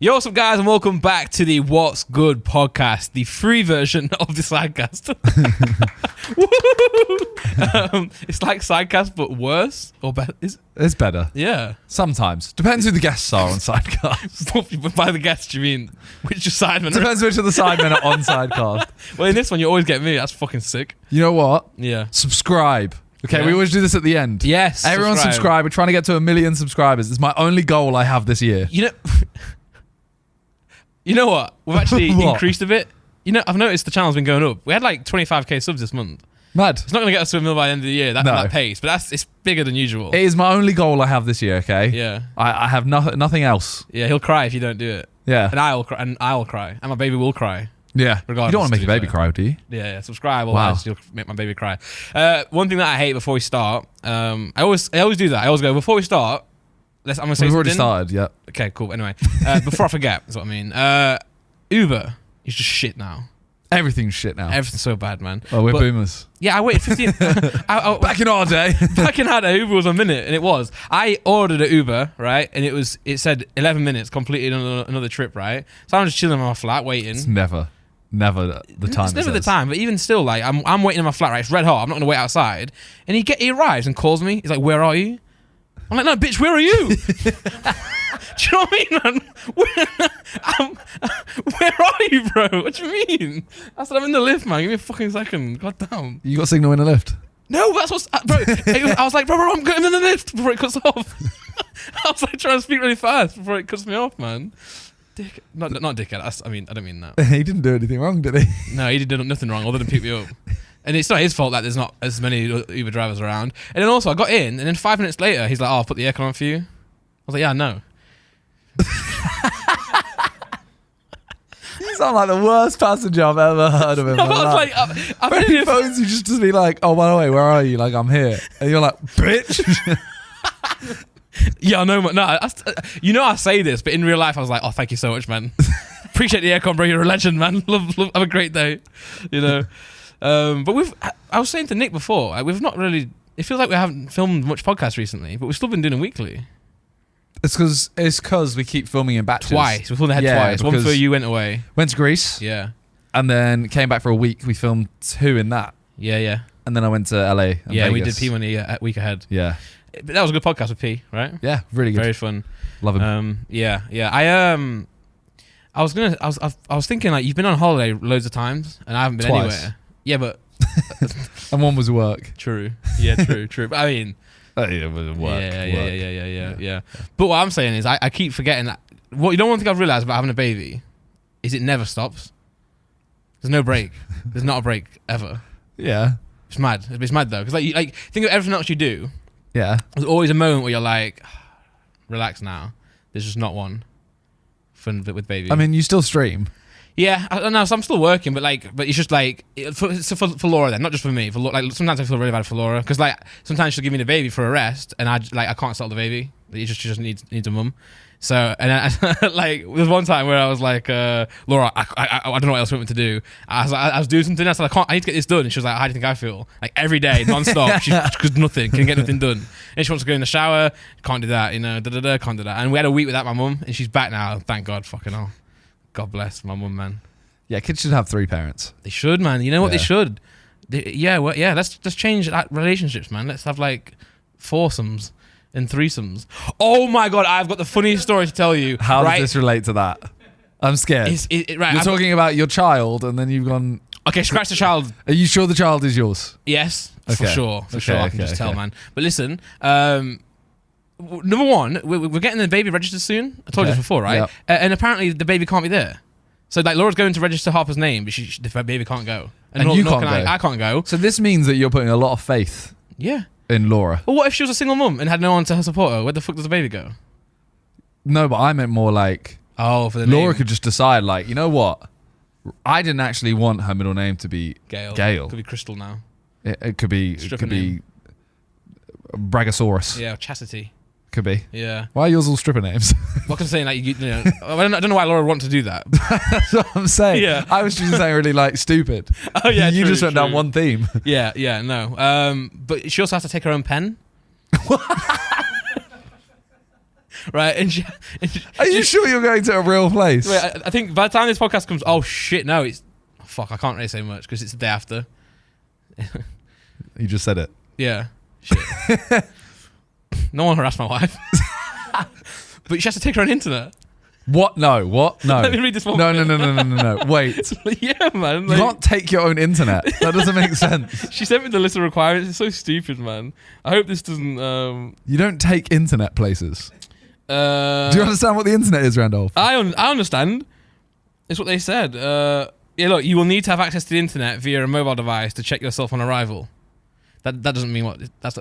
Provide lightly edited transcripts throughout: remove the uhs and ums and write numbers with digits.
Yo, what's up, guys, and welcome back to the What's Good podcast, the free version of the Sidecast. It's like Sidecast, but worse or better. It's better. Yeah. Sometimes. Depends who the guests are on Sidecast. By the guests, you mean which is Sidemen? Depends which of the Sidemen are on Sidecast. Well, in this one, you always get me. That's fucking sick. You know what? Yeah. Subscribe. Okay, Yeah. we always do this at the end. Yes. Everyone subscribe. We're trying to get to 1 million subscribers. It's my only goal I have this year. You know what? We've actually What? increased a bit. You know, I've noticed the channel's been going up. We had like 25k subs this month. Mad. It's not going to get us to 1 million by the end of the year, that pace, but it's bigger than usual. It is my only goal I have this year, okay? Yeah. I have nothing else. Yeah, he'll cry if you don't do it. Yeah. And I will cry. And my baby will cry. Yeah. Regardless, You don't want to make to your be baby fair. cry, do you? Yeah, subscribe, Wow. otherwise you'll make my baby cry. One thing that I hate before we start, I always do that. I always go, before we start, I'm going to say We've something. already started, yeah. Okay, cool. Anyway, before I forget, is what I mean. Uber is just shit now. Everything's shit now. Everything's so bad, man. Oh, we're boomers. Yeah, I waited 15... Back in our day. Back in our day, Uber was a minute, and it was. I ordered an Uber, right, and it said 11 minutes, completed another trip, right? So I'm just chilling in my flat, waiting. It's never the time. It's never the time, but even still, like, I'm waiting in my flat, right? It's red hot. I'm not going to wait outside. And he arrives and calls me. He's like, "Where are you?" I'm like, "No, bitch, where are you?" Do you know what I mean, man? Where are you, bro? What do you mean? I said, "I'm in the lift, man. Give me a fucking second." God damn. You got signal in the lift? No, that's what's... Bro, I was like, bro, I'm getting in the lift before it cuts off. I was like trying to speak really fast before it cuts me off, man. Not dickhead. I don't mean that. He didn't do anything wrong, did he? No, he did nothing wrong other than pick me up. And it's not his fault that there's not as many Uber drivers around. And then also, I got in, and then 5 minutes later, he's like, "Oh, I'll put the aircon on for you." I was like, "Yeah, no." You sound like the worst passenger I've ever heard of him. I was like, I've when been he here phones you just to be like, "Oh, by the way, where are you?" Like, "I'm here," and you're like, "Bitch." Yeah, I know. No, I say this, but in real life, I was like, "Oh, thank you so much, man. Appreciate the aircon, bro. You're a legend, man. Love, have a great day." You know. But I was saying to Nick before, we've not really. It feels like we haven't filmed much podcast recently, but we've still been doing it weekly. It's because we keep filming in batches. Twice. We filmed ahead twice. One for you went away. Went to Greece. Yeah. And then came back for a week. We filmed 2 in that. Yeah. And then I went to LA. And Yeah, we did Vegas. P Money a week ahead. Yeah. But that was a good podcast with P, right? Yeah, really good. Very fun. Love him. Yeah. I was thinking, like, you've been on holiday loads of times, and I haven't been Twice. anywhere. Yeah, but And one was work. true. Yeah, true. But I mean, Yeah, it was work. yeah. But what I'm saying is, I keep forgetting that. What you don't want to think I've realized about having a baby is it never stops. There's no break. There's not a break ever. Yeah. It's mad. It's mad though, because like think of everything else you do. Yeah. There's always a moment where you're like, relax now. There's just not one. With baby. I mean, you still stream. Yeah, I don't know. So I'm still working, but it's just like for Laura then, not just for me. For like sometimes I feel really bad for Laura because like sometimes she'll give me the baby for a rest, and I can't settle the baby. She just needs a mum. So and I, like there was one time where I was like, Laura, I don't know what else you want me to do. I was doing something. I said I need to get this done, and she was like, "How do you think I feel?" Like every day, non-stop. Because nothing can get nothing done, and she wants to go in the shower. Can't do that, you know. Can't do that. And we had a week without my mum, and she's back now. Thank God, fucking hell. God bless my mum, man. Yeah, kids should have 3 parents. They should, man. You know what Yeah. they should? Let's change that relationships, man. Let's have like foursomes and threesomes. Oh my God, I've got the funniest story to tell you. How right? does this relate to that? I'm scared. Right, You're talking about your child, and then you've gone. Okay, scratch the child. Are you sure the child is yours? Yes, for Okay. sure. I can just tell, okay. man. But listen, number one, we're getting the baby registered soon. I told you this before, right? Yep. And apparently the baby can't be there. So like Laura's going to register Harper's name, but the baby can't go. And you can't go. I can't go. So this means that you're putting a lot of faith Yeah. in Laura. Well, what if she was a single mum and had no one to support her? Where the fuck does the baby go? No, but I meant more like Oh, for the Laura name. could just decide, like, you know what? I didn't actually want her middle name to be Gail. Gail. Could be Crystal now. It could be. Strip It could her be Brachiosaurus. Yeah, Chastity. Could be. Yeah. Why are yours all stripper names? What can I say? Like, you know, I don't know why Laura would want to do that. That's what I'm saying. Yeah. I was just saying really like stupid. Oh yeah, you true, just went down true. one theme. Yeah, no. But she also has to take her own pen. right? Are you sure you're going to a real place? Wait, I think by the time this podcast comes, oh shit, no, it's fuck. I can't really say much because it's the day after. You just said it. Yeah. Shit. No one harassed my wife. But she has to take her own internet. What? No. What? No. Let me read this one. No. Wait. Yeah, man. You can't take your own internet. That doesn't make sense. She sent me the list of requirements. It's so stupid, man. I hope this doesn't. You don't take internet places. Do you understand what the internet is, Randolph? I understand. It's what they said. Yeah, look, you will need to have access to the internet via a mobile device to check yourself on arrival. That doesn't mean what. That's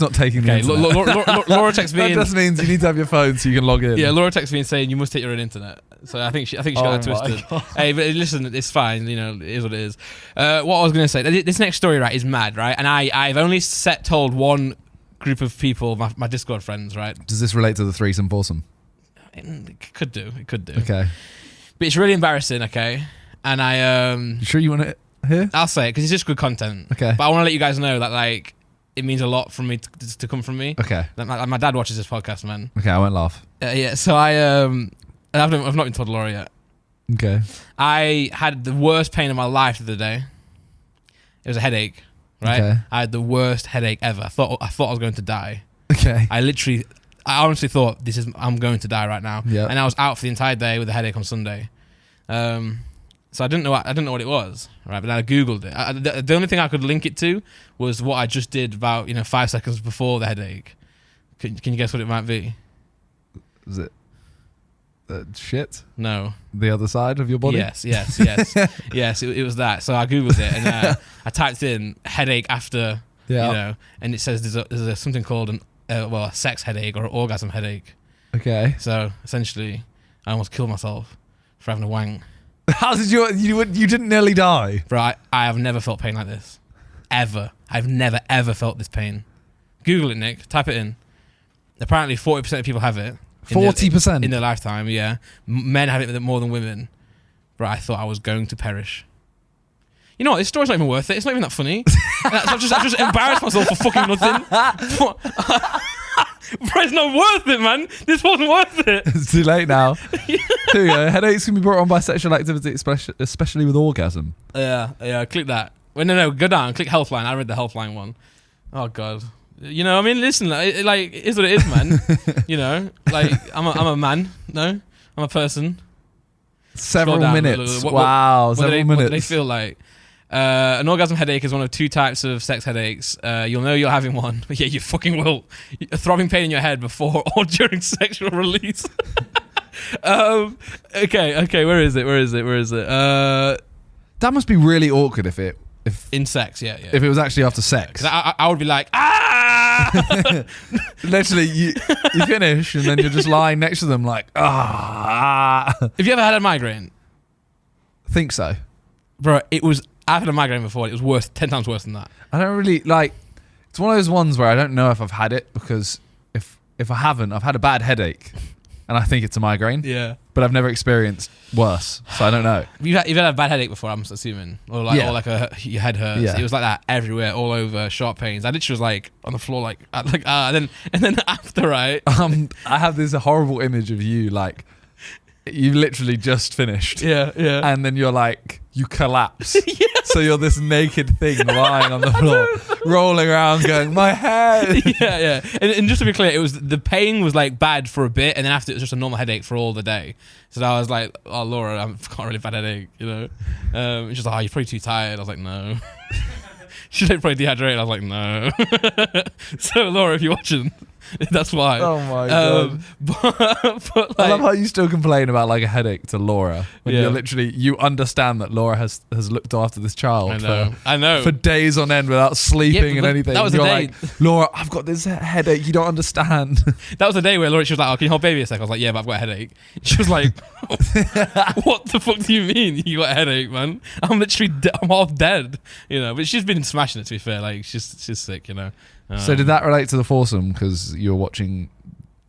not taking the internet. Laura texts me. That just means you need to have your phone so you can log in. Yeah, Laura texts me and saying you must take your own internet. So I think she got that twisted. God. Hey, but listen, it's fine. You know, it is what it is. What I was going to say, this next story, right, is mad, right? And I've only told one group of people, my Discord friends, right? Does this relate to the threesome foursome? It could do. Okay. But it's really embarrassing. Okay, and You sure you want to hear? I'll say it because it's just good content. Okay. But I want to let you guys know that like it means a lot for me to come from me. Okay. Like, my dad watches this podcast, man. Okay, I won't laugh. Yeah. So I've not even told Laura yet. Okay. I had the worst pain of my life the other day. It was a headache, right? Okay. I had the worst headache ever. I thought I was going to die. Okay. I honestly thought I'm going to die right now. Yeah. And I was out for the entire day with a headache on Sunday. So I didn't know what it was, right? But then I googled it. The only thing I could link it to was what I just did about 5 seconds before the headache. Can you guess what it might be? Is it shit? No. The other side of your body? Yes. Yes, it was that. So I googled it and I typed in headache after, and it says there's something called a sex headache or an orgasm headache. Okay. So essentially, I almost killed myself for having a wank. How did you didn't nearly die? Bro, I have never felt pain like this. Ever. I've never, ever felt this pain. Google it, Nick. Type it in. Apparently 40% of people have it. 40%? In their lifetime, yeah. Men have it more than women. Bro, I thought I was going to perish. You know what? This story's not even worth it. It's not even that funny. I've just embarrassed myself for fucking nothing. Bro, it's not worth it, man. This wasn't worth it. It's too late now. Here we go. Headaches can be brought on by sexual activity, especially with orgasm. Yeah. Click that. Well, no. Go down. Click Healthline. I read the Healthline one. Oh God. You know, I mean, listen. It is what it is, man. You know, like I'm a man. No, I'm a person. Several minutes. Several minutes. What do they feel like? An orgasm headache is one of two types of sex headaches. You'll know you're having one. Yeah, you fucking will. A throbbing pain in your head before or during sexual release. Okay. Where is it? That must be really awkward if in sex, yeah. If it was actually after sex. I would be like, Literally, you finish and then you're just lying next to them like, Have you ever had a migraine? Think so. Bro, I've had a migraine before. It was 10 times worse than that. I don't really like. It's one of those ones where I don't know if I've had it because if I haven't, I've had a bad headache, and I think it's a migraine. Yeah. But I've never experienced worse, so I don't know. You've had a bad headache before, I'm assuming, or your head hurts. Yeah. It was like that everywhere, all over, sharp pains. I literally was like on the floor, and then after, right? I have this horrible image of you like. You literally just finished. Yeah. And then you're like, you collapse. Yeah. So you're this naked thing lying on the floor, rolling around going, my head. Yeah. And just to be clear, the pain was like bad for a bit, and then after it was just a normal headache for all the day. So I was like, oh, Laura, I've got a really bad headache, you know. And she's like, oh, you're probably too tired. I was like, no. She's like, probably dehydrated. I was like, no. So Laura, if you're watching, that's why. Oh my God. But I love how you still complain about like a headache to Laura when you're literally, you understand that Laura has looked after this child I know. For days on end without sleeping and anything. That was you're the day. Like, Laura, I've got this headache. You don't understand. That was the day where Laura, she was like, oh, can you hold baby a sec? I was like, yeah, but I've got a headache. She was like, what the fuck do you mean you got a headache, man? I'm literally, I'm half dead, you know. But she's been smashing it, to be fair. Like, she's sick, you know. So did that relate to the foursome because you were watching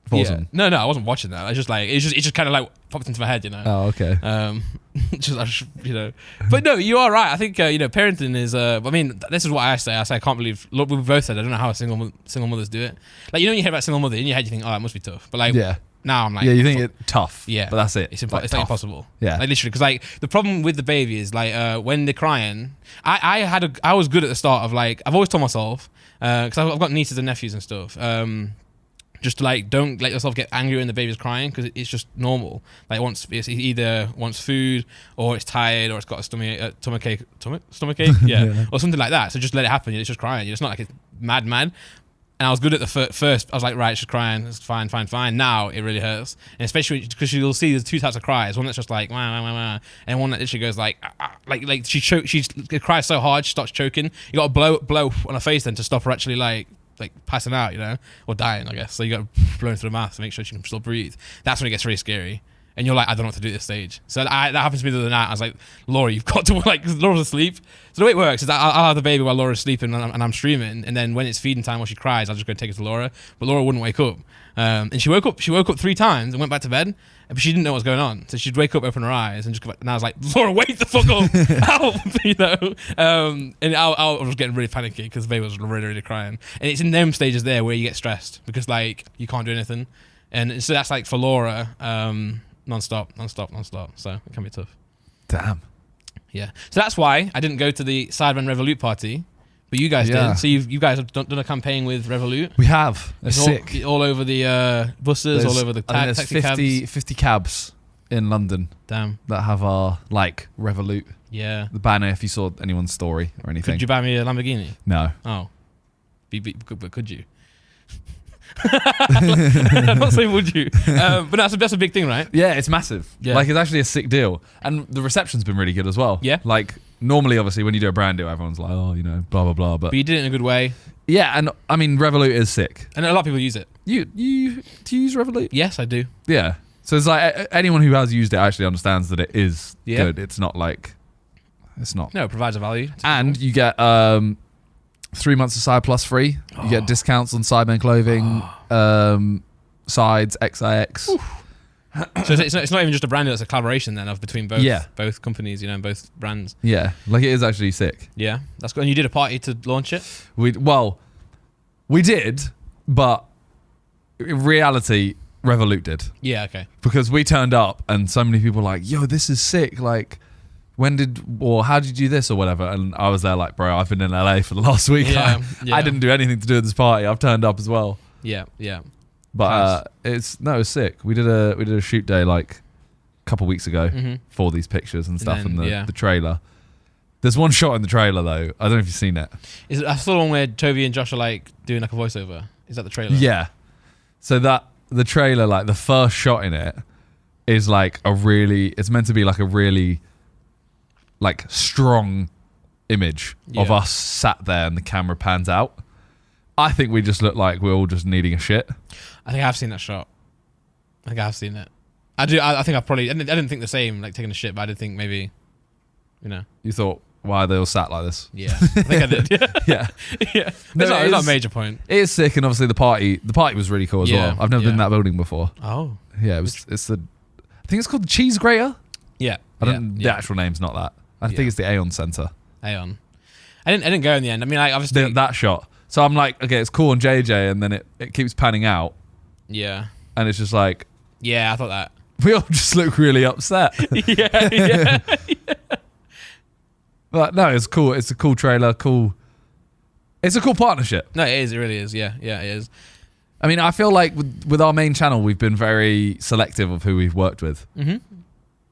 foursome? Yeah. No, I wasn't watching that. I just like it just kind of like popped into my head, you know. Oh, okay. You know, but no, you are right. I think parenting is. I mean, this is what I say. I can't believe. Look, we both said I don't know how single mothers do it. Like, you know, when you hear about single mother in your head, you think, oh, it must be tough. But like, Now I'm like, Yeah, you think it tough. Yeah, but that's it. It's like, like tough. impossible. Yeah, like literally, because like the problem with the baby is like when they're crying. I was good at the start of like I've always told myself because I've got nieces and nephews and stuff. Just to like don't let yourself get angry when the baby's crying because it's just normal. Like it either wants food or it's tired or it's got a stomach ache, yeah, or something like that. So just let it happen. It's just crying. It's not like it's mad. And I was good at the first. I was like, right, it's just crying. It's fine. Now it really hurts, and especially because you'll see there's two types of cries. One that's just like wah, wah, wah, wah, and one that literally goes like she cries so hard she starts choking. You got to blow on her face then to stop her actually like passing out, or dying, I guess. So you got to blow into the mouth to make sure she can still breathe. That's when it gets really scary. And you're like, I don't know what to do at this stage. So that happens to me the other night. I was like, Laura, you've got to, because Laura's asleep. So the way it works is I'll have the baby while Laura's sleeping and I'm streaming. And then when it's feeding time or she cries, I'll just go take her to Laura. But Laura wouldn't wake up. And she woke up 3 times and went back to bed. But she didn't know what was going on. So she'd wake up, open her eyes, and just go back. And I was like, Laura, wake the fuck up. Help, and I was getting really panicky because the baby was really, really crying. And it's in them stages there where you get stressed because like you can't do anything. And so that's like for Laura, non-stop. So it can be tough. Damn. Yeah. So that's why I didn't go to the Sidemen Revolut party, but you guys did. So you guys have done a campaign with Revolut. We have. It's sick. All over the buses, all over the taxi cabs. 50 cabs in London. Damn. That have our like Revolut. Yeah. The banner. If you saw anyone's story or anything. Could you buy me a Lamborghini? No. Oh. But could you? I'm not saying would you, but that's a big thing, right? Yeah, it's massive. Yeah. Like it's actually a sick deal, and the reception's been really good as well. Yeah. Like normally, obviously, when you do a brand deal, everyone's like, oh, blah blah blah. But you did it in a good way. Yeah, and I mean, Revolut is sick, and a lot of people use it. You do you use Revolut? Yes, I do. Yeah. So it's like anyone who has used it actually understands that it is good. It's not like it's not. No, it provides a value, and you get 3 months of Side Plus free. You get discounts on Sidemen clothing, Sides, XIX. So it's not even just a brand deal, it's a collaboration then between both companies, both brands. Yeah, like it is actually sick. Yeah, that's good. And you did a party to launch it? We did, but in reality, Revolut did. Yeah, okay. Because we turned up and so many people were like, yo, this is sick. Like, how did you do this or whatever? And I was there like, bro, I've been in LA for the last week. Yeah, I didn't do anything to do with this party. I've turned up as well. Yeah. But it's sick. We did a shoot day like a couple weeks ago for these pictures and stuff and the trailer. There's one shot in the trailer though. I don't know if you've seen it. I saw the one where Toby and Josh are like doing like a voiceover. Is that the trailer? Yeah. So the trailer, like the first shot in it is like it's meant to be like a really like strong image of us sat there and the camera pans out. I think we just look like we're all just needing a shit. I think I've seen that shot. I think I've seen it. I do. I think I didn't think the same, like taking a shit, but I did think maybe, You thought, why are they all sat like this? Yeah, I think I did. Yeah. Yeah. No, it's not a major point. It is sick, and obviously the party was really cool as well. I've never been in that building before. Oh. Yeah, I think it's called the Cheese Grater. Yeah. The actual name's not that. I think it's the Aeon Center. Aeon. I didn't go in the end. I mean, like obviously that shot. So I'm like, okay, it's cool on JJ, and then it keeps panning out. Yeah. And it's just like, yeah, I thought that. We all just look really upset. Yeah. But no, it's cool. It's a cool trailer. Cool. It's a cool partnership. No, it is. It really is. Yeah, it is. I mean, I feel like with our main channel, we've been very selective of who we've worked with. Mm-hmm.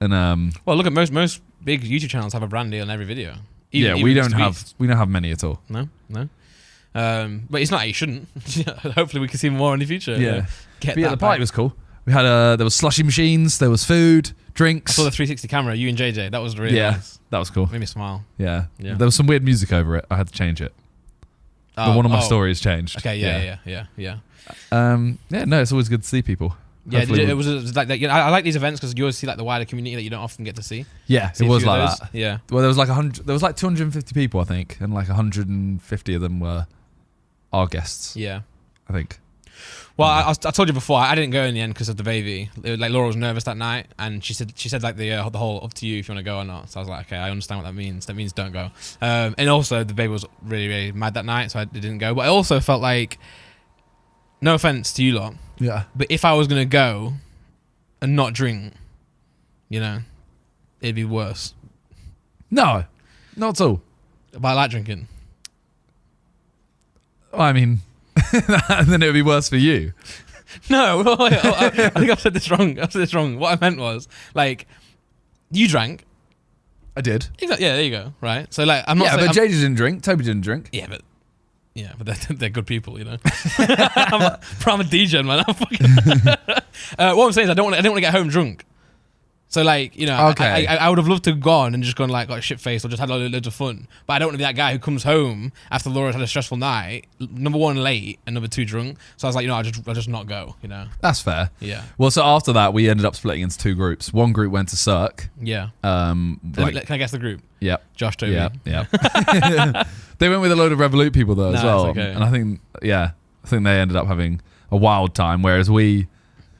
And well, look at most big YouTube channels have a brand deal on every video. We don't have many at all. No. But it's not. You shouldn't. Hopefully, we can see more in the future. Yeah. The party was cool. We had there was slushy machines. There was food, drinks. I saw the 360 camera. You and JJ. That was really nice. That was cool. Made me smile. Yeah. There was some weird music over it. I had to change it. But one of my stories changed. Okay. Yeah. No, it's always good to see people. Yeah, it was like I like these events because you always see like the wider community that you don't often get to see. Yeah, it was like that. Yeah. Well, there was like 100. There was like 250 people, I think, and like 150 of them were our guests. Yeah, I think. Well, I told you before, I didn't go in the end because of the baby. Like Laura was nervous that night, and she said like the whole up to you if you want to go or not. So I was like, okay, I understand what that means. That means don't go. And also the baby was really really mad that night, so I didn't go. But I also felt like no offense to you lot, Yeah. but if I was gonna go and not drink, it'd be worse. No, not at all. But I like drinking. I mean, then it would be worse for you. No, I think I've said this wrong. What I meant was, like, you drank. I did. Exactly. Yeah, there you go. Right. So, like, I'm not. Yeah, saying, but JJ didn't drink. Toby didn't drink. Yeah, but they're good people, I'm a DJ, man. What I'm saying is, I don't want to get home drunk. So, like, Okay. I would have loved to have gone and just gone, like, got shit-faced or just had loads of fun. But I don't want to be that guy who comes home after Laura's had a stressful night, number one, late, and number two, drunk. So I was like, I'll just not go, That's fair. Yeah. Well, so after that, we ended up splitting into 2 groups. One group went to Cirque. Yeah. Like, Can I guess the group? Yep. Josh, Toby. Yeah. They went with a load of Revolut people though as well, okay. and I think they ended up having a wild time. Whereas we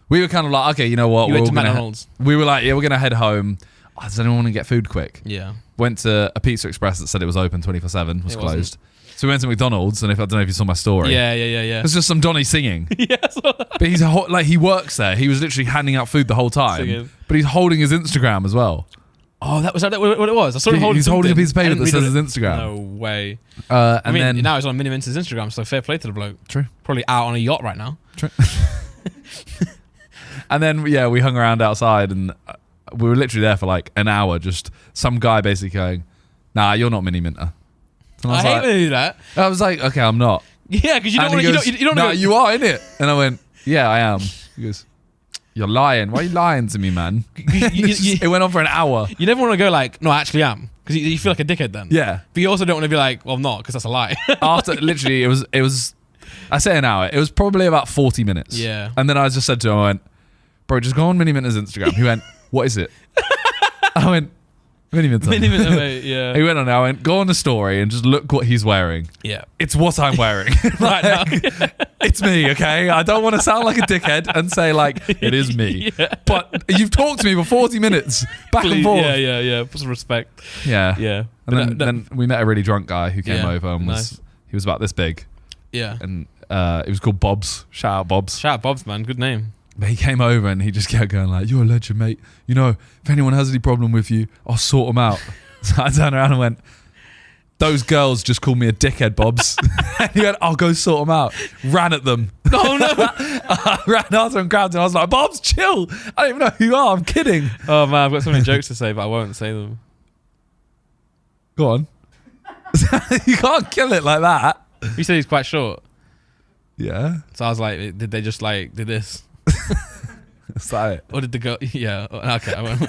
were kind of like, okay, you know what? You went to McDonald's. We were like, yeah, we're gonna head home. Oh, does anyone want to get food quick? Yeah. Went to a Pizza Express that said it was open 24/7, was It closed. wasn't. So we went to McDonald's, and I don't know if you saw my story. Yeah. There's just some Donny singing. Yes. But he's he works there. He was literally handing out food the whole time. Singing. But he's holding his Instagram as well. Oh, was that what it was? I saw him holding He's holding a something. piece of paper I didn't that says read his Instagram. No way. And then then now he's on Mini Mince's Instagram, so fair play to the bloke. True. Probably out on a yacht right now. True. And then we hung around outside, and we were literally there for like an hour. Just some guy basically going, "Nah, you're not Mini Minter." And I hate when they do that. I was like, "Okay, I'm not." Yeah, because you don't And want he to. goes, You don't "Nah, know. you are in it." And I went, "Yeah, I am." He goes, "You're lying. Why are you lying to me, man?" It went on for an hour. You never want to go like, no, I actually am, because you feel like a dickhead then. Yeah. But you also don't want to be like, well, I'm not, because that's a lie. After literally, it was. I say an hour. It was probably about 40 minutes. Yeah. And then I just said to him, I went, "Bro, just go on Mini Minter's Instagram." He went, "What is it?" I went, "Mini Minter." Mini Minter, mate, yeah. He went on. I went, "Go on the story and just look what he's wearing." Yeah. It's what I'm wearing. Right now. It's me, okay? I don't want to sound like a dickhead and say like it is me. Yeah. But you've talked to me for 40 minutes, back and forth. Yeah. Put some respect. Yeah. Yeah. And then we met a really drunk guy who came over and nice. he was about this big, Yeah. and it was called Bob's. Shout out Bob's. Shout out Bob's, man. Good name. But he came over and he just kept going like, "You're a legend, mate. If anyone has any problem with you, I'll sort them out." So I turned around and went, "Those girls just called me a dickhead, Bob's." And he went, "I'll go sort them out." Ran at them. Oh, no. I ran after him, grabbed him. I was like, "Bob's, chill. I don't even know who you are. I'm kidding." Oh, man. I've got so many jokes to say, but I won't say them. Go on. You can't kill it like that. You said he's quite short. Yeah. So I was like, did they just like, did this? Is that it? Or did the girl? Yeah. Okay. I won't.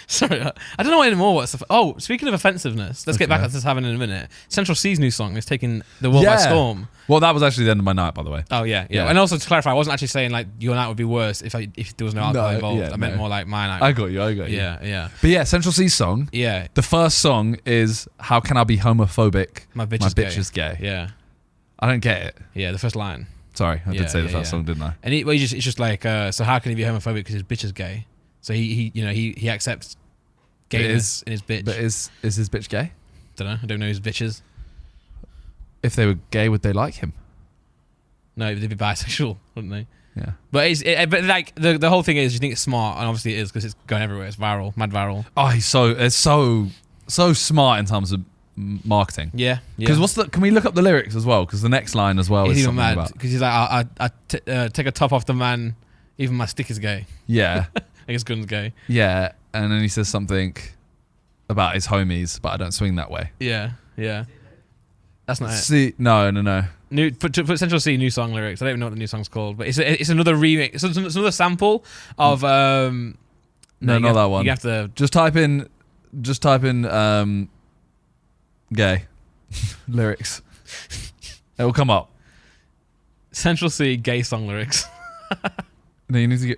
Sorry. I don't know anymore what's the... Oh, speaking of offensiveness, let's get back to this having in a minute. Central C's new song is taking the world by storm. Well, that was actually the end of my night, by the way. Oh, yeah. And also to clarify, I wasn't actually saying like your night would be worse if there was no alcohol involved. Yeah, I meant more like my night. I got you. Yeah. But yeah, Central C's song. Yeah. The first song is "How Can I Be Homophobic? My bitch is gay." Yeah. I don't get it. Yeah, the first line. Sorry, I did say the first song, didn't I? And it's just like, so how can he be homophobic because his bitch is gay? So he accepts gayness in his bitch. But is his bitch gay? Don't know. I don't know his bitches. If they were gay, would they like him? No, they'd be bisexual, wouldn't they? Yeah. But but like the whole thing is, you think it's smart, and obviously it is because it's going everywhere. It's viral, mad viral. Oh, it's so smart in terms of marketing. Yeah. Because can we look up the lyrics as well? Because the next line as well He's is even something mad about. because he's like, I take a top off the man, even my stick is gay. Yeah. I guess Gunn's gay. Yeah, and then he says something about his homies, but I don't swing that way. Yeah. That's not it. See, no. New put Central C new song lyrics. I don't even know what the new song's called, but it's another remix. It's another sample of No, not that one. You have to just type in gay lyrics. It will come up. Central C gay song lyrics. No, you need to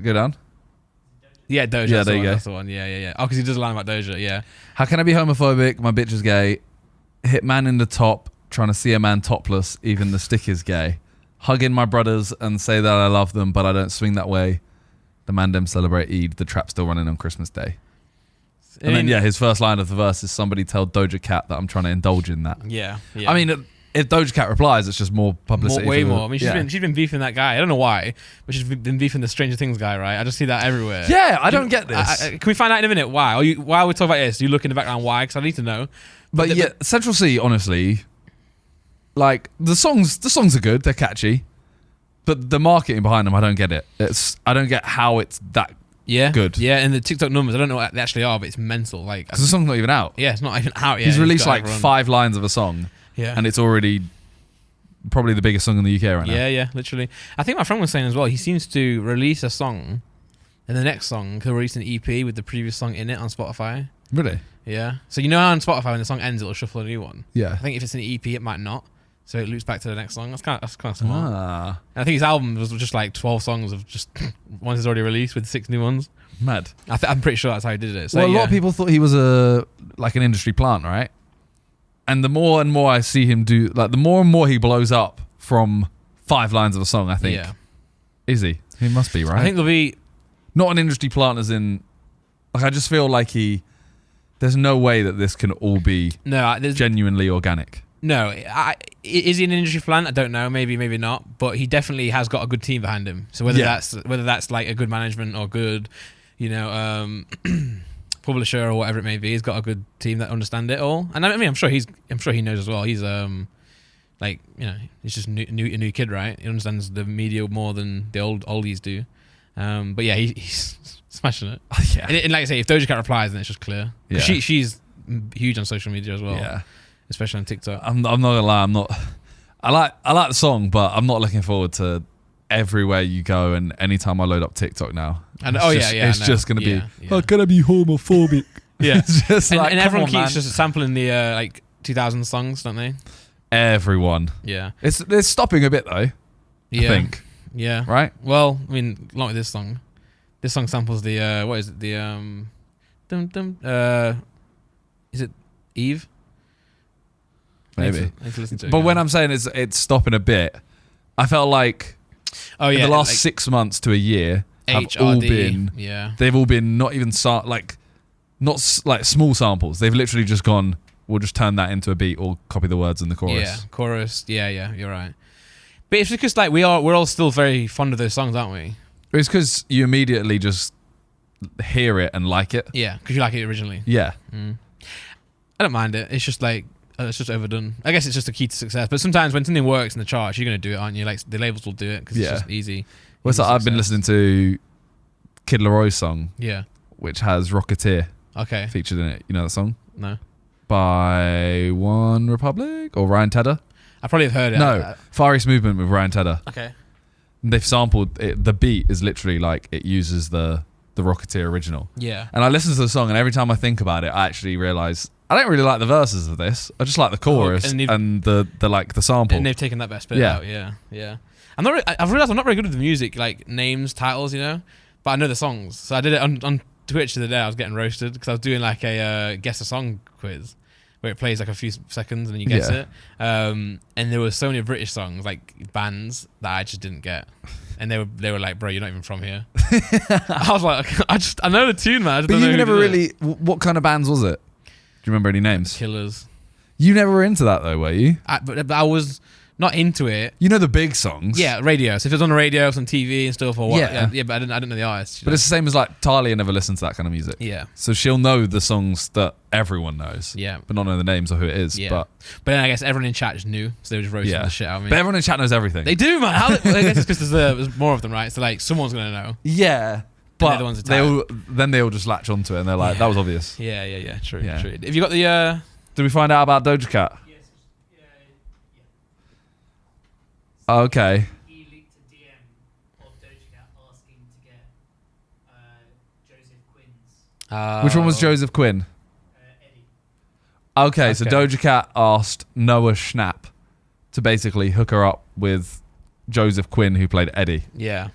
go down. Yeah, Doja. Yeah, there you go. That's the one. Yeah. Oh, because he does a line about Doja. Yeah. How can I be homophobic? My bitch is gay. Hit man in the top, trying to see a man topless. Even the stick is gay. Hugging my brothers and say that I love them, but I don't swing that way. The man dem celebrate Eid. The trap still running on Christmas Day. And then his first line of the verse is, "Somebody tell Doja Cat that I'm trying to indulge in that." Yeah. I mean, if Doja Cat replies, it's just more publicity. Way more. I mean, she's been beefing that guy. I don't know why, but she's been beefing the Stranger Things guy, right? I just see that everywhere. Yeah, I don't get this. Can we find out in a minute why? Why are we talking about this? You look in the background why? Because I need to know. But yeah, Central C, honestly, like the songs are good. They're catchy, but the marketing behind them, I don't get it. I don't get how it's that good. Yeah, and the TikTok numbers, I don't know what they actually are, but it's mental. Like, because the song's not even out. Yeah, it's not even out yet. He's released like 5 lines of a song. Yeah. And it's already probably the biggest song in the UK right now. Yeah, literally. I think my friend was saying as well, he seems to release a song, and the next song, he'll release an EP with the previous song in it on Spotify. Really? Yeah. So you know how on Spotify when the song ends, it'll shuffle a new one? Yeah. I think if it's an EP, it might not. So it loops back to the next song. That's kind of smart. Ah. And I think his album was just like 12 songs of just ones he's already released with 6 new ones. Mad. I'm pretty sure that's how he did it. So, well, a lot of people thought he was an industry plant, right? And the more and more I see him do, like the more and more he blows up from 5 lines of a song, I think. Yeah. Is he? He must be, right? I think there'll be... Not an industry plant as in... Like, I just feel like there's no way that this can all be genuinely organic. No. Is he an industry plant? I don't know. Maybe not. But he definitely has got a good team behind him. So whether that's like a good management or good, publisher or whatever it may be, he's got a good team that understand it all. And I mean, I'm sure he knows as well. He's he's just a new kid, right? He understands the media more than the oldies do. But yeah, he's smashing it. Yeah. And like I say, if Doja Cat replies, then it's just clear. Yeah. She's huge on social media as well. Yeah. Especially on TikTok. I'm not gonna lie. I like the song, but I'm not looking forward to everywhere you go and anytime I load up TikTok now. It's just gonna be. Oh, gonna be homophobic. Yeah. It's just and everyone keeps just sampling the 2000 songs, don't they? Everyone. Yeah. It's stopping a bit though. Yeah. I think. Yeah. Right. Well, I mean, not with this song. This song samples the what is it? The is it Eve? Maybe. I need to listen to it but again. when I'm saying it's stopping a bit, I felt like in the last 6 months to a year have all been they've all been not even not small samples. They've literally just gone, we'll just turn that into a beat or copy the words in the chorus. Yeah, chorus. Yeah, you're right. But it's because we're all still very fond of those songs, aren't we? It's because you immediately just hear it and like it. Yeah, because you like it originally. Yeah. I don't mind it. It's just it's just overdone. I guess it's just a key to success. But sometimes when something works in the charts, you're going to do it, aren't you? Like the labels will do it because it's just easy. Well, so I've been listening to Kid Leroy's song. Yeah. Which has Rocketeer featured in it. You know that song? No. By One Republic or Ryan Tedder? I probably have heard it. No, Far East Movement with Ryan Tedder. Okay. And they've sampled it. The beat is literally like it uses the Rocketeer original. Yeah. And I listen to the song, and every time I think about it, I actually realise I don't really like the verses of this. I just like the chorus and the sample. And they've taken that best bit out. Yeah. I've realised I'm not very good with the music, like names, titles, but I know the songs. So I did it on Twitch the other day. I was getting roasted because I was doing like a guess a song quiz where it plays like a few seconds and then you guess it. And there were so many British songs, like bands, that I just didn't get. And they were like, bro, you're not even from here. I was like, I know the tune, man. But you never really. What kind of bands was it? Do you remember any names? Killers. You never were into that though, were you? But I was not into it. You know the big songs. Yeah, radio. So if it was on the radio, it's on TV and stuff, or what? Yeah, but I didn't know the artists. But it's the same as like Talia never listens to that kind of music. Yeah. So she'll know the songs that everyone knows. Yeah. But not know the names or who it is. Yeah. But then I guess everyone in chat just knew, so they were just roasting the shit out of me. But everyone in chat knows everything. They do, man. I guess it's because there's more of them, right? So like someone's gonna know. Yeah. But the ones they all just latch onto it and they're like, that was obvious. Yeah. True. Have you got the? Did we find out about Doja Cat? Yes. Oh, okay. He leaked a DM of Doja Cat asking to get Joseph Quinn's. Which one was Joseph Quinn? Eddie. Okay, so Doja Cat asked Noah Schnapp to basically hook her up with Joseph Quinn, who played Eddie. Yeah.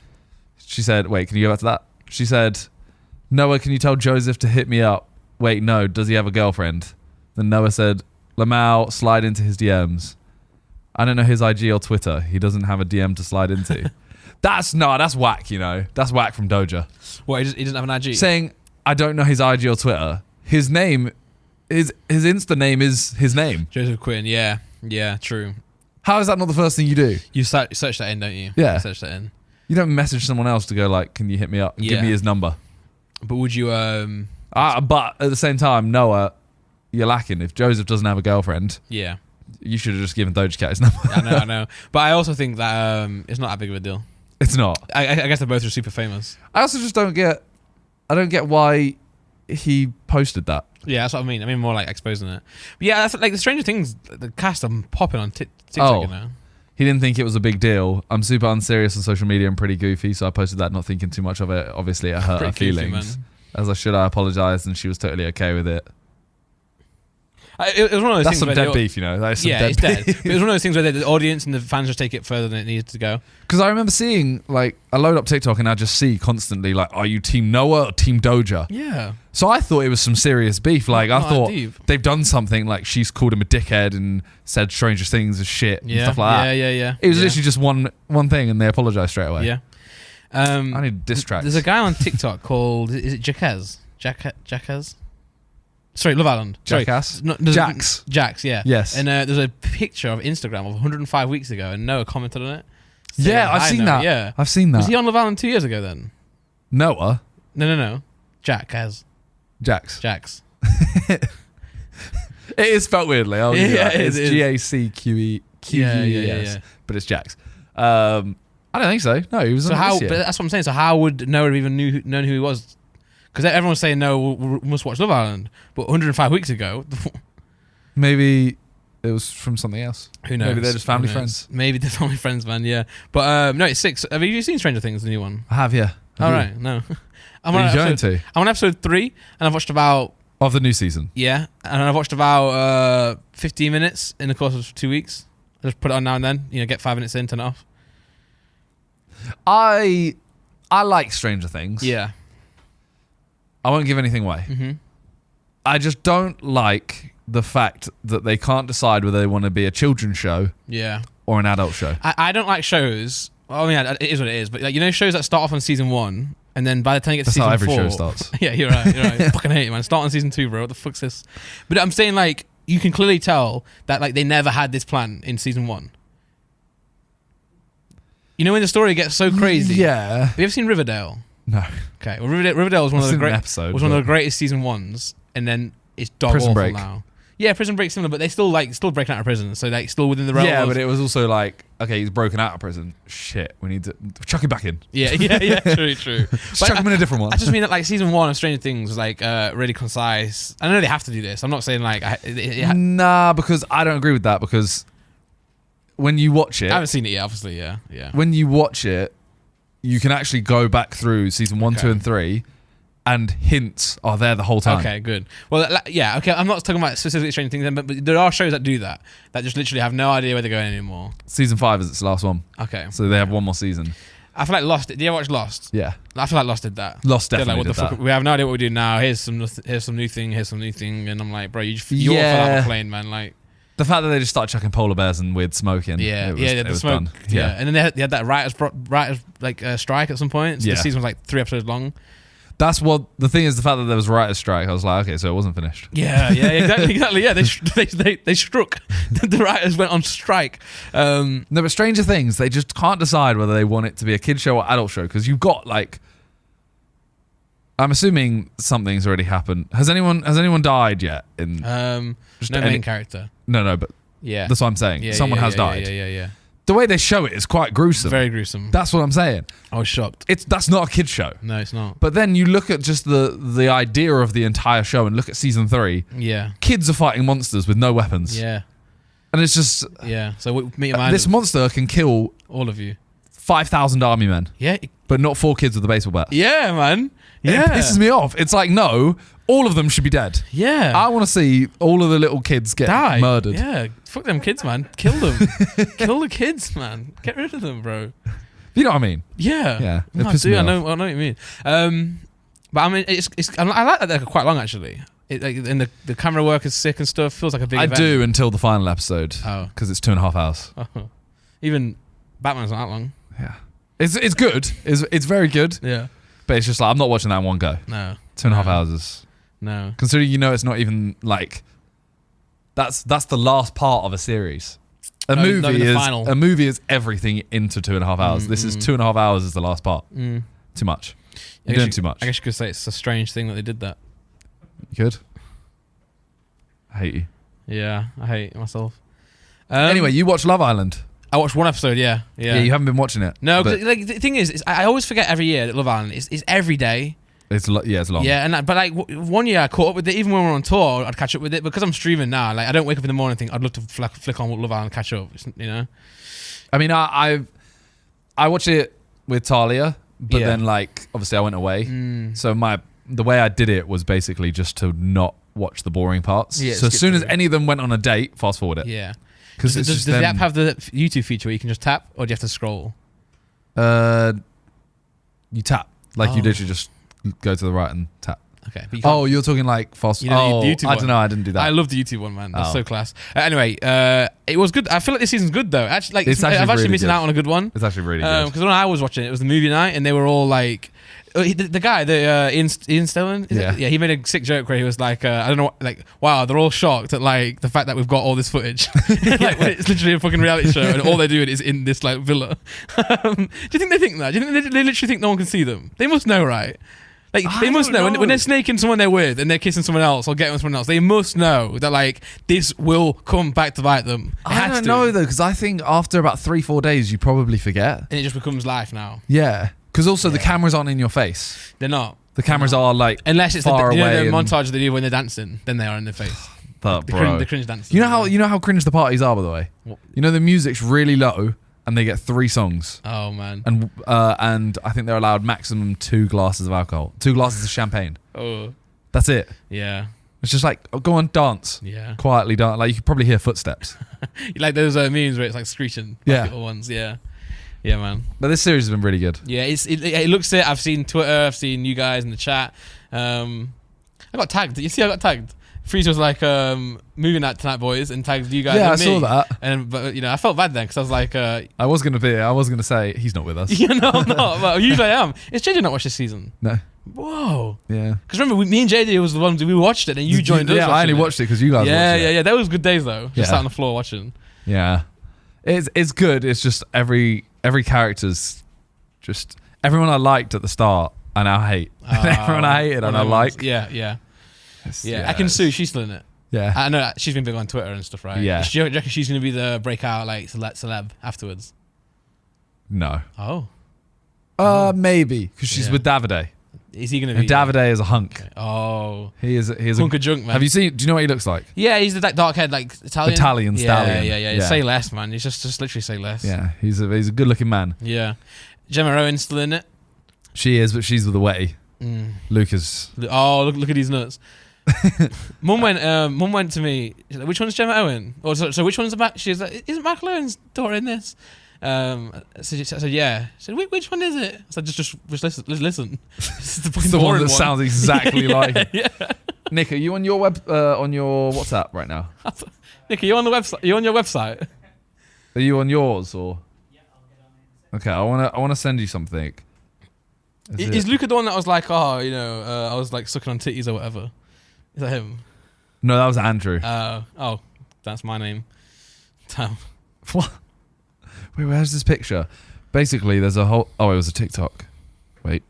She said, wait, can you go back to that? She said, Noah, can you tell Joseph to hit me up? Wait, no, does he have a girlfriend? Then Noah said, Lamau, slide into his DMs. I don't know his IG or Twitter. He doesn't have a DM to slide into. That's whack, That's whack from Doja. What, he doesn't have an IG? Saying, I don't know his IG or Twitter. His name, his Insta name is his name. Joseph Quinn, yeah. Yeah, true. How is that not the first thing you do? You search that in, don't you? Yeah. You search that in. You don't message someone else to go like, can you hit me up? Give me his number. But would you? But at the same time, Noah, you're lacking. If Joseph doesn't have a girlfriend, Yeah. you should have just given Doja Cat his number. I know. But I also think that it's not that big of a deal. It's not. I guess they're both super famous. I also just don't get why he posted that. Yeah, that's what I mean. I mean more like exposing it. But yeah, that's like the Stranger Things. The cast are popping on TikTok. Oh. You know. He didn't think it was a big deal. I'm super unserious on social media and pretty goofy, so I posted that not thinking too much of it. Obviously, it hurt her Pretty goofy, feelings. man. As I should, I apologised, and she was totally okay with it. It was one of those That's things some where dead beef, you know. That is some yeah, dead it's dead. beef. But it was one of those things where the audience and the fans just take it further than it needed to go. Because I remember seeing, like, I load up TikTok and I just see constantly, like, are you Team Noah or Team Doja? Yeah. So I thought it was some serious beef. Like, I Not that thought deep. they've done something, like, she's called him a dickhead and said stranger things as shit and Yeah. stuff like that. Yeah. It was literally just one thing and they apologised straight away. Yeah. I need diss tracks. There's a guy on TikTok called, is it Jackass? Jackass? Sorry, Love Island. Sorry. Jackass? Jax, yeah. Yes. And there's a picture of Instagram of 105 weeks ago, and Noah commented on it. saying, Yeah, I've "Hi, seen Noah." that. Yeah. I've seen that. Was he on Love Island 2 years ago then? Noah? No. Jax. Jax. It is spelled weirdly. I'll give you Yeah, that. it It's is. GACQUES. Yeah. But it's Jax. I don't think so. No, he was So on how? this But year. that's what I'm saying. So how would Noah have even known who he was? Because everyone was saying no, we must watch Love Island. But 105 weeks ago, Maybe it was from something else. who knows? Maybe they're just family Who knows? friends. Maybe they're family friends, man. Yeah. But no, it's 6. Have you seen Stranger Things, the new one? I have, yeah. All right, no. I'm Are on you going episode, to? I'm on episode 3, and I've watched about Of the new season. and I've watched about 15 minutes in the course of 2 weeks. I just put it on now and then. Get 5 minutes in, turn it off. I like Stranger Things. Yeah. I won't give anything away. Mm-hmm. I just don't like the fact that they can't decide whether they want to be a children's show Yeah. or an adult show. I don't like shows. Well, I mean, it is what it is. But shows that start off on season 1, and then by the time you get to That's season how 4, every show starts. Yeah, you're right. Fucking hate it, man. Start on season 2, bro. What the fuck's this? But I'm saying, like, you can clearly tell that, like, they never had this plan in season 1. When the story gets so crazy. Yeah. Have you ever seen Riverdale? No. Okay. Well, Riverdale was one I've of the seen an great episode, was one of but- the greatest season 1s, and then it's dog Prison awful Break. now. Yeah, Prison Break's similar, but they still breaking out of prison, so like still within the realm. Yeah, of, but it was also like, okay, he's broken out of prison. Shit, we need to chuck him back in. yeah, true. Just chuck him in a different one. I just mean that like season 1 of Stranger Things was like really concise. I know they have to do this. I'm not saying like Nah, because I don't agree with that, because when you watch it, I haven't seen it yet. Obviously, yeah. when you watch it, you can actually go back through season 1, Okay. 2, and 3, and hints are there the whole time. Okay, good. Well, yeah, okay. I'm not talking about specifically Stranger Things, then, but there are shows that do that just literally have no idea where they're going anymore. Season 5 is its last one, Okay. so they have one more season. I feel like Lost. Did you ever watch Lost? Yeah, I feel like Lost did that. Lost They're definitely like, what did the fuck? that. We have no idea what we do now. Here's some new thing. Here's some new thing, and I'm like, bro, you all Yeah. fell out of a plane, man. Like, The fact that they just started chucking polar bears and weird smoke in. yeah, it was, yeah, it the was smoke, done. yeah. And then they had that writers strike at some point. So Yeah. the season was like 3 episodes long. That's what the thing is. The fact that there was a writer's strike, I was like, okay, so it wasn't finished. Yeah, exactly. Yeah, they struck. The writers went on strike. No, but Stranger Things, they just can't decide whether they want it to be a kid show or adult show, because you've got like, I'm assuming something's already happened. Has anyone died yet? In No Just main any- character. no, but Yeah, that's what I'm saying. yeah, Someone yeah, has yeah, died. Yeah. The way they show it is quite gruesome. Very gruesome. That's what I'm saying. I was shocked. That's not a kid show. No, it's not. But then you look at just the idea of the entire show and look at season 3. Yeah, Kids are fighting monsters with no weapons. yeah, And it's just, yeah. So meet your mind. this monster can kill all of you. 5,000 army men, Yeah, but not 4 kids with a baseball bat. yeah, man. It Yeah, pisses me off. It's like, no, all of them should be dead. yeah. I want to see all of the little kids get Die. murdered. Yeah, fuck them kids, man. Kill them. Kill the kids, man. Get rid of them, bro. You know what I mean? Yeah. Yeah, it No, I pisses do. me I off. know what you mean. But I mean, I like that they're quite long actually. And the camera work is sick and stuff. Feels like a big I event. do until the final episode, Oh. because it's 2.5 hours. Even Batman's not that long. Yeah, it's good. It's very good, Yeah. but it's just like, I'm not watching that in one go. No. 2.5 No. hours is, No. considering it's not even like, that's the last part of a series. A No, not movie in the is final. a movie is everything into 2.5 hours. This is 2.5 hours is the last part. Too much. You're doing too much. I guess you could say it's a strange thing that they did that. You could. I hate you. Yeah, I hate myself. Anyway, you watch Love Island. I watched one episode. Yeah. Yeah, you haven't been watching it. No, but like the thing is I always forget every year that Love Island is every day. it's long. Yeah, and but like one year I caught up with it. Even when we were on tour, I'd catch up with it because I'm streaming now. Like I don't wake up in the morning and think I'd love to flick on Love Island and catch up. You know. I mean, I watched it with Talia, but Yeah. then like obviously I went away. So the way I did it was basically just to not watch the boring parts. Yeah, so as skip soon as through. any of them went on a date, fast forward it. Yeah. Because Does the app have the YouTube feature where you can just tap, or do you have to scroll? You tap like you Oh. literally just go to the right and tap. Okay. But you can't- Oh, you're talking like fast. You know, the YouTube I don't one. know. I didn't do that. I love the YouTube one, man. That's Oh. so class. Anyway, it was good. I feel like this season's good though. Actually, like It's actually I've actually really missing good. out on a good one. It's actually really good. Because when I was watching it, it was the movie night, and they were all like, the guy, Ian Stellan, Yeah. he made a sick joke where he was like, I don't know, like, wow, they're all shocked at like the fact that we've got all this footage. Like when it's literally a fucking reality show, and all they're doing is in this like villa. Do you think they think that? Do you think they literally think no one can see them? They must know, right? Like they must don't know when they're snaking someone they're with and they're kissing someone else or getting with someone else. They must know that like this will come back to bite them. It I has don't to. know though, because I think after about 3-4 days, you probably forget. And it just becomes life now. Yeah, because also the cameras aren't in your face. They're not. The cameras are like Unless it's far the away. montage they do when they're dancing, then they are in their face. But The bro, cringe dancing. you know how cringe the parties are, by the way. What? You know the music's really low, and they get 3 songs, Oh man. and I think they're allowed maximum 2 glasses of alcohol, 2 glasses of champagne. Oh That's it. yeah, It's just like go on, dance yeah. quietly, dance. Like you could probably hear footsteps. Like those memes where it's like screeching. Yeah. Like little ones. Yeah. Yeah, man. But this series has been really good. Yeah, it looks it. I've seen Twitter. I've seen you guys in the chat. I got tagged. You see, I got tagged. Freeze was like moving that tonight, boys, and tagged you guys. Yeah, and I me. saw that. And but you know, I felt bad then because I was like, I was gonna say he's not with us. you know, I'm not. But usually I am. It's JJ not watched this season. No. Whoa. Yeah. Because remember, me and JJ was the ones we watched it, and you joined us. Yeah, I only watching watched it because you guys Yeah, watched it. yeah. That was good days though. Just Yeah. sat on the floor watching. Yeah. It's good. It's just every character's just everyone I liked at the start I now hate. Everyone I hated and I like. Yeah, yeah. It's- Yeah, I can sue. She's still in it. Yeah. I know that she's been big on Twitter and stuff, right? Yeah. Do you reckon she's going to be the breakout like celeb afterwards? No. Oh, Maybe because she's Yeah. with Davide. is he going to And be? Davide is a hunk. Okay. Oh, He is a hunk of junk, man. Have you seen? Do you know what he looks like? Yeah, he's the dark head, like Italian. Italian yeah, stallion. Yeah, yeah, Yeah. Say less, man. He's just literally say less. Yeah. He's a good looking man. Yeah. Gemma Rowan's still in it. She is, but she's with the way. Lucas. Oh, look at these nuts. Mum went to me. She's like, which one's Gemma Owen? Or so which one's the back? She's like, isn't Michael Owen's daughter in this? So she said, yeah. She said, which one is it? I said, just listen. This is the fucking It's the one boring that sounds exactly like it. Yeah. Nick, are you on your WhatsApp right now? Nick, are you on the website? Are you on your website? Are you on yours or? Yeah, I'll get on it in a second. Okay, I wanna send you something. Is Luca the one that was like, oh, you know, I was like sucking on titties or whatever? Is that him? No, that was Andrew. Oh, that's my name. Damn. What? Wait, where's this picture? Basically, there's a whole. Oh, it was a TikTok. Wait.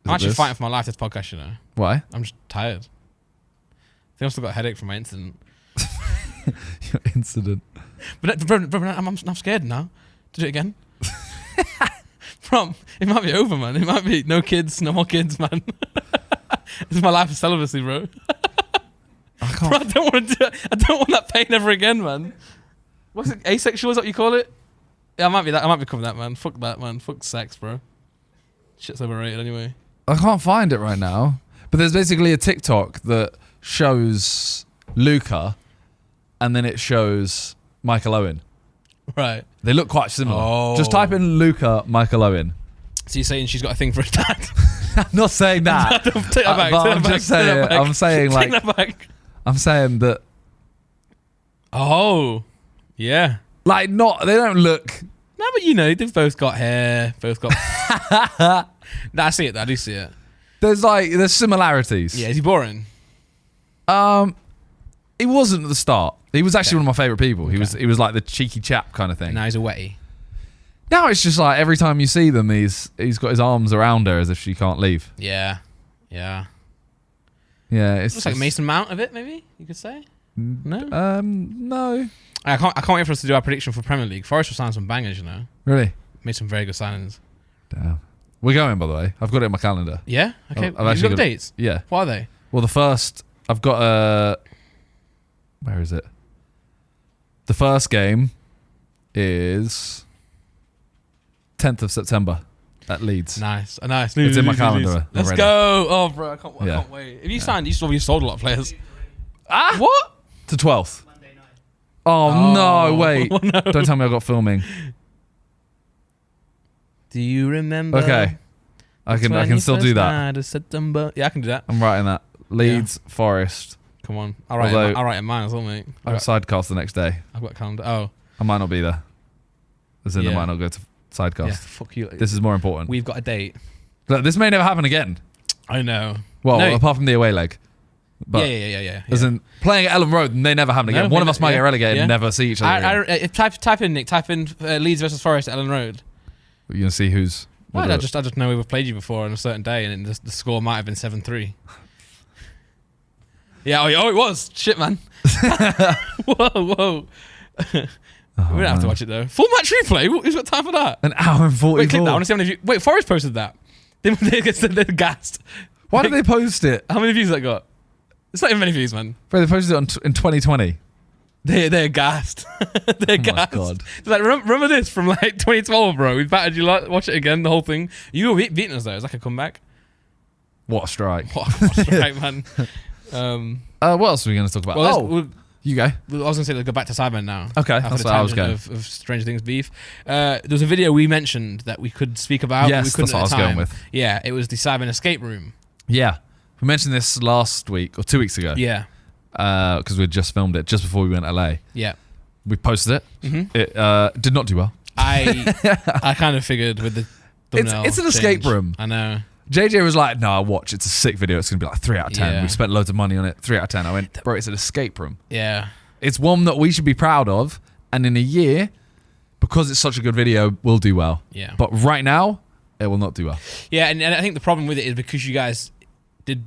I'm actually fighting for my life this podcast, you know. Why? I'm just tired. I think I've still got a headache from my incident. Your incident. But bro, I'm scared now to do it again. Bro, it might be over, man. It might be no kids, no more kids, man. This is my life of celibacy, bro. I can't. Bro, I don't want to do it. I don't want that pain ever again, man. What's it? Asexual is that what you call it? Yeah, I might be that. I might become that, man. Fuck that, man. Fuck sex, bro. Shit's overrated anyway. I can't find it right now. But there's basically a TikTok that shows Luca, and then it shows Michael Owen. Right. They look quite similar. Oh. Just type in Luca Michael Owen. So you're saying she's got a thing for a dad? I'm not saying that. Take that back. But take I'm that just back, take saying. that back. I'm saying Take like. that back. I'm saying that. Oh, yeah. Like not. They don't look. No, but you know, they've both got hair, both got... Nah, I see it, I do see it. There's similarities. Yeah, is he boring? It wasn't at the start. He was actually Okay. one of my favourite people. He Okay. was like the cheeky chap kind of thing. Now he's a wetty. Now it's just like every time you see them, he's got his arms around her as if she can't leave. Yeah. Yeah, it's Looks like Mason Mount a bit, maybe you could say. No. No, I can't wait for us to do our prediction for Premier League. Forest will sign some bangers, you know. really. Made some very good signings. Damn. We're going, by the way. I've got it in my calendar. Yeah. Okay. I've actually got got- dates. Yeah. What are they? Well, the first I've got where is it? The first game is 10th of September at Leeds. Nice. Nice. It's in my calendar Let's already. go. Oh, bro, I can't Yeah. wait. If you signed, you sold a lot of players. What? To 12th. Monday night. Oh, no, Oh, wait. no. Don't tell me I got filming. Do you remember? Okay. I can still do that. September. Yeah, I can do that. I'm writing that. Leeds, Forest. Come on. Although- I'll write in mine as well, mate. I got sidecast the next day. I've got a calendar. Oh, I might not be there. As in, I Yeah. might not go to sidecast. yeah. Fuck you. This is more important. We've got a date. Look, this may never happen again. I know. Well, No. apart from the away leg. But Yeah. as in playing at Ellen Road, they never happen again. No, One of us might yeah, get relegated yeah. and never see each other again. Type in, Nick. Type in Leeds versus Forest at Ellen Road. You're gonna see who's. I just know we've played you before on a certain day, and the score might have been 7-3. Yeah. Oh, it was. Shit, man. Whoa. We don't have to watch it though. Full match replay. Who's got time for that? An hour and 44. Wait, click that. I want to see how many views. Wait, Forest posted that. They're gassed. Why did they post it? How many views that got? It's not even many views, man. Bro, they posted it in 2020. They're gassed. They're Oh my gassed. God. It's like, remember this from like 2012, bro? We battered you. Watch it again. The whole thing. You were beating us though. It's like a comeback. What a strike. What right, man. What else are we going to talk about? Well, you go. I was gonna say, let's go back to Sidemen now. Okay, After that's the what I was tangent going. of Stranger Things beef. There was a video we mentioned that we could speak about. But we Yes, couldn't that's what I was at the going time. with. Yeah, it was the Sidemen escape room. Yeah. We mentioned this last week or 2 weeks ago. Yeah, Because we'd just filmed it just before we went to LA. yeah. We posted it. Mhm. It did not do well. I kind of figured with the thumbnail It's an escape change. room. I know. JJ was like, no, watch. It's a sick video. It's going to be like 3 out of 10. Yeah. We spent loads of money on it. 3 out of 10. I went, bro, it's an escape room. Yeah. It's one that we should be proud of. And in a year, because it's such a good video, we'll do well. Yeah. But right now, it will not do well. Yeah, and I think the problem with it is because you guys did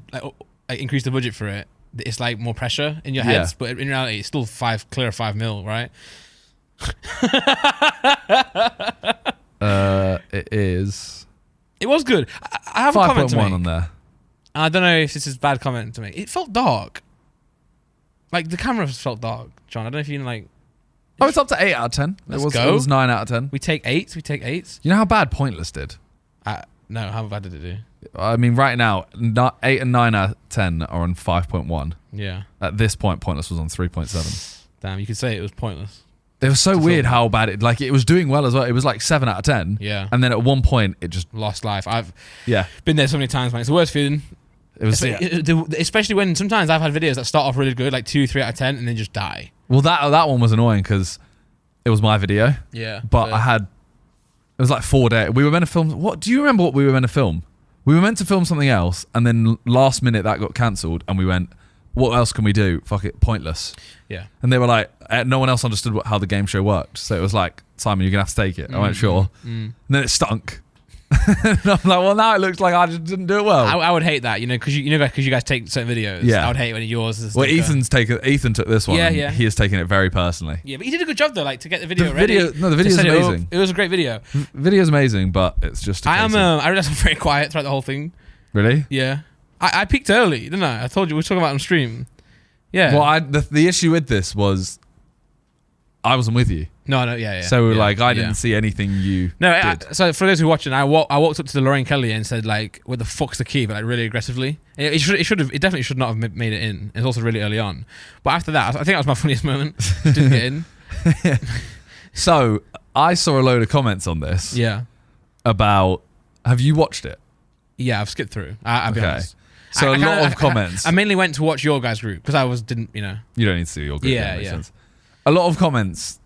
increase the budget for it, it's like more pressure in your Yeah. heads. But in reality, it's still clear of 5 mil, right? It is It was good. I have a comment to 5.1 make. on there. I don't know if this is a bad comment to make. It felt dark. Like the camera felt dark, John. I don't know if you like. Oh, it's up to 8 out of 10. Let's It was go. 9 out of 10. We take 8s. We take 8s. You know how bad Pointless did? No, how bad did it do? I mean, right now, 8 and 9 out of 10 are on 5.1. Yeah. At this point, Pointless was on 3.7. Damn, you could say it was pointless. It was so To weird film. how bad it was doing well as well. It was like 7 out of 10. Yeah. And then at one point, it just, Lost life. I've yeah. been there so many times, man. It's the worst feeling. It was, Especially when sometimes I've had videos that start off really good, like 2, 3 out of 10, and then just die. well, that one was annoying because it was my video. Yeah. But it was like 4 days. We were meant to film, do you remember what we were meant to film? We were meant to film something else, and then last minute that got cancelled, and we went, what else can we do? Fuck it, Pointless. Yeah. And they were like, no one else understood how the game show worked. So it was like, Simon, you're going to have to take it. I went, sure. And then it stunk. And I'm like, well, now it looks like I just didn't do it well. I would hate that, because you guys take certain videos. Yeah. I would hate when yours is. Well, Ethan took this one. Yeah, and yeah. He has taken it very personally. Yeah, but he did a good job though, like to get the video The ready. video to is set it up. amazing. It was a great video. Video's amazing, but it's just. I realized I'm very quiet throughout the whole thing. Really? Yeah, I peaked early, didn't I? I told you we were talking about it on stream. Yeah. Well, the issue with this was, I wasn't with you, No, yeah. so yeah, like I didn't yeah. see anything you No, did. so for those who are watching, I walked up to the Lorraine Kelly and said like, "Where the fuck's the key?" But like really aggressively. It definitely should not have made it in. It's also really early on. But after that, I think that was my funniest moment. Didn't get in. So I saw a load of comments on this Yeah, about. Have you watched it? yeah. I've skipped through. I'll be Okay. honest. So I a lot kinda- of comments. I mainly went to watch your guys' group because I didn't. You don't need to see your group. Yeah, that makes yeah. sense. A lot of comments.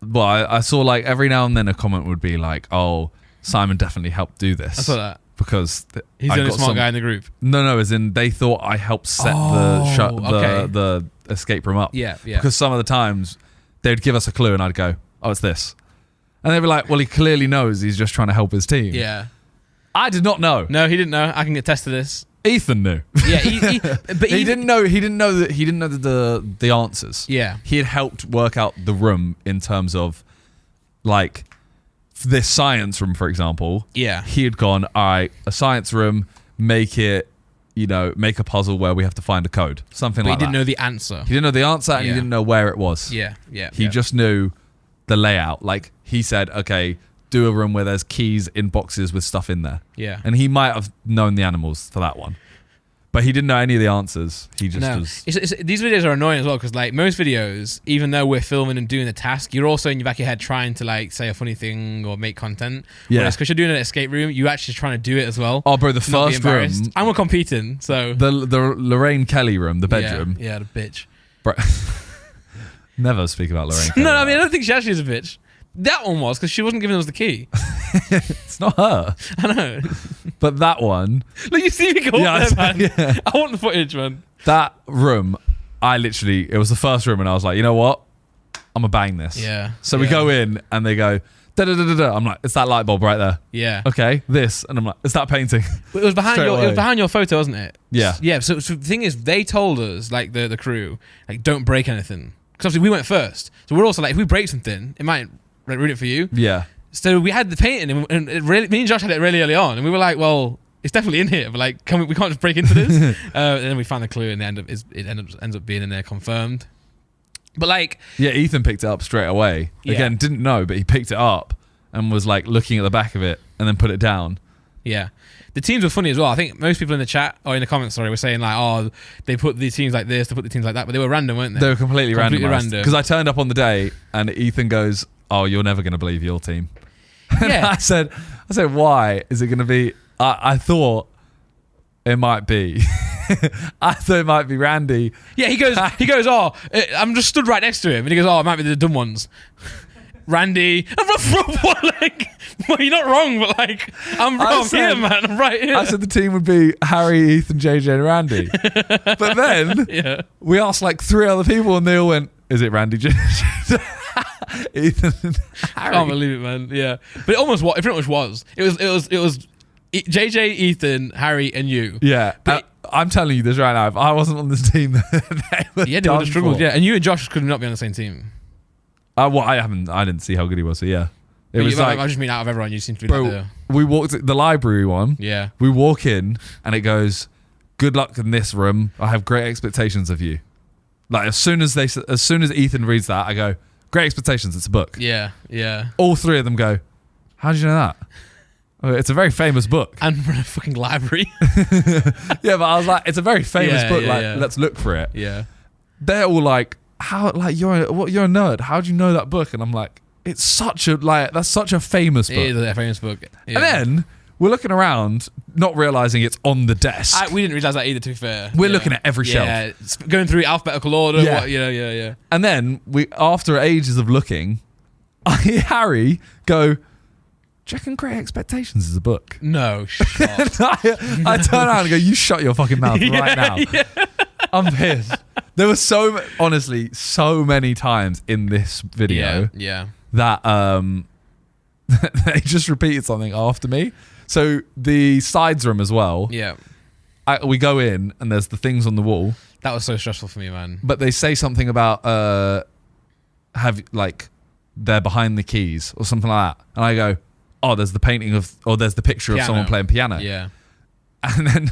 Well, I saw like every now and then a comment would be like, "Oh, Simon definitely helped do this." I saw that. Because He's I the only got smart some- guy in the group. No, as in they thought I helped set Oh, the okay. the escape room up. Yeah, yeah. Because some of the times they'd give us a clue and I'd go, oh, it's this. And they'd be like, well, he clearly knows he's just trying to help his team. Yeah. I did not know. No, he didn't know. I can attest to this. Ethan knew. Yeah, but he didn't know the answers. Yeah. He had helped work out the room in terms of like this science room, for example. Yeah. He had gone, all right, a science room, make a puzzle where we have to find a code. Something like that. But he didn't know the answer. He didn't know the answer and he didn't know where it was. Yeah, yeah. He just knew the layout. Like he said, okay, do a room where there's keys in boxes with stuff in there. Yeah. And he might have known the animals for that one. But he didn't know any of the answers. He just was... These videos are annoying as well because like most videos, even though we're filming and doing the task, you're also in your back of your head trying to like say a funny thing or make content. Yeah. Whereas because you're doing an escape room, you're actually trying to do it as well. Oh, bro, the first room... And we're competing, so... The Lorraine Kelly room, the bedroom. Yeah, the bitch. Bro, never speak about Lorraine Kelly. No, I mean, I don't think she actually is a bitch. That one was because she wasn't giving us the key. It's not her. I know. But that one... Look, you see me go up there, man. Yeah. I want the footage, man. That room, it was the first room and I was like, you know what? I'm going to bang this. Yeah. So we go in and they go, da-da-da-da-da. I'm like, it's that light bulb right there. Yeah. Okay, this. And I'm like, it's that painting. It was behind Straight your. away. It was behind your photo, wasn't it? Yeah. Yeah. So the thing is, they told us, like the crew, like don't break anything, because obviously we went first. So we're also like, if we break something, it might ruin it for you. Yeah. So we had the painting, and me and Josh had it really early on, and we were like, well, it's definitely in here, but like, we can't just break into this. And then we found the clue, and it ends up being in there, confirmed. But like, yeah, Ethan picked it up straight away. Yeah. Again, didn't know, but he picked it up and was like looking at the back of it and then put it down. yeah. The teams were funny as well. I think most people in the chat, or in the comments, sorry, were saying like, oh, they put the teams like this, they put the teams like that, but they were random, weren't they? They were completely Completely randomized. random. Because I turned up on the day and Ethan goes, oh, you're never going to believe your team. Yeah. I said, why is it going to be? I thought it might be. I thought it might be Randy. Yeah, he goes, oh, I'm just stood right next to him, and he goes, oh, it might be the dumb ones. Randy. I'm what, like, well, you're not wrong, but like, I'm wrong here, man. I'm right here. I said the team would be Harry, Ethan, JJ, and Randy. But then we asked like 3 other people, and they all went, is it Randy, JJ, Ethan, and Harry? I can't believe it, man. Yeah, but it pretty much was. It was JJ, Ethan, Harry, and you. Yeah, but I'm telling you this right now. If I wasn't on this team, they would have struggled. Yeah, and you and Josh could not be on the same team. Well, I didn't see how good he was. So yeah, it was like, I just mean out of everyone, you seem to be bro. like We walked the library one. Yeah. We walk in and it goes, "Good luck in this room. I have great expectations of you." Like as soon as Ethan reads that, I go, "Great expectations. It's a book." Yeah, yeah. All 3 of them go, "How did you know that?" Oh, it's a very famous book. And we're in a fucking library. Yeah, but I was like, it's a very famous book. Yeah. Let's look for it. Yeah. They're all like, how? Like you're a nerd. How do you know that book? And I'm like, it's such a that's such a famous book. It is a famous book. Yeah. And then we're looking around, not realizing it's on the desk. We didn't realize that either. To be fair, We're looking at every shelf. Yeah, going through alphabetical order. Yeah. Yeah. And then after ages of looking, I hear Harry go, "Do you reckon Great Expectations is a book?" No, shut I turn around and go, "You shut your fucking mouth right now." Yeah. I'm pissed. There were honestly so many times in this video that they just repeated something after me. So the sides room as well. Yeah. We go in and there's the things on the wall. That was so stressful for me, man. But they say something about they're behind the keys or something like that. And I go, oh, there's the painting there's the picture of someone playing piano. Yeah. And then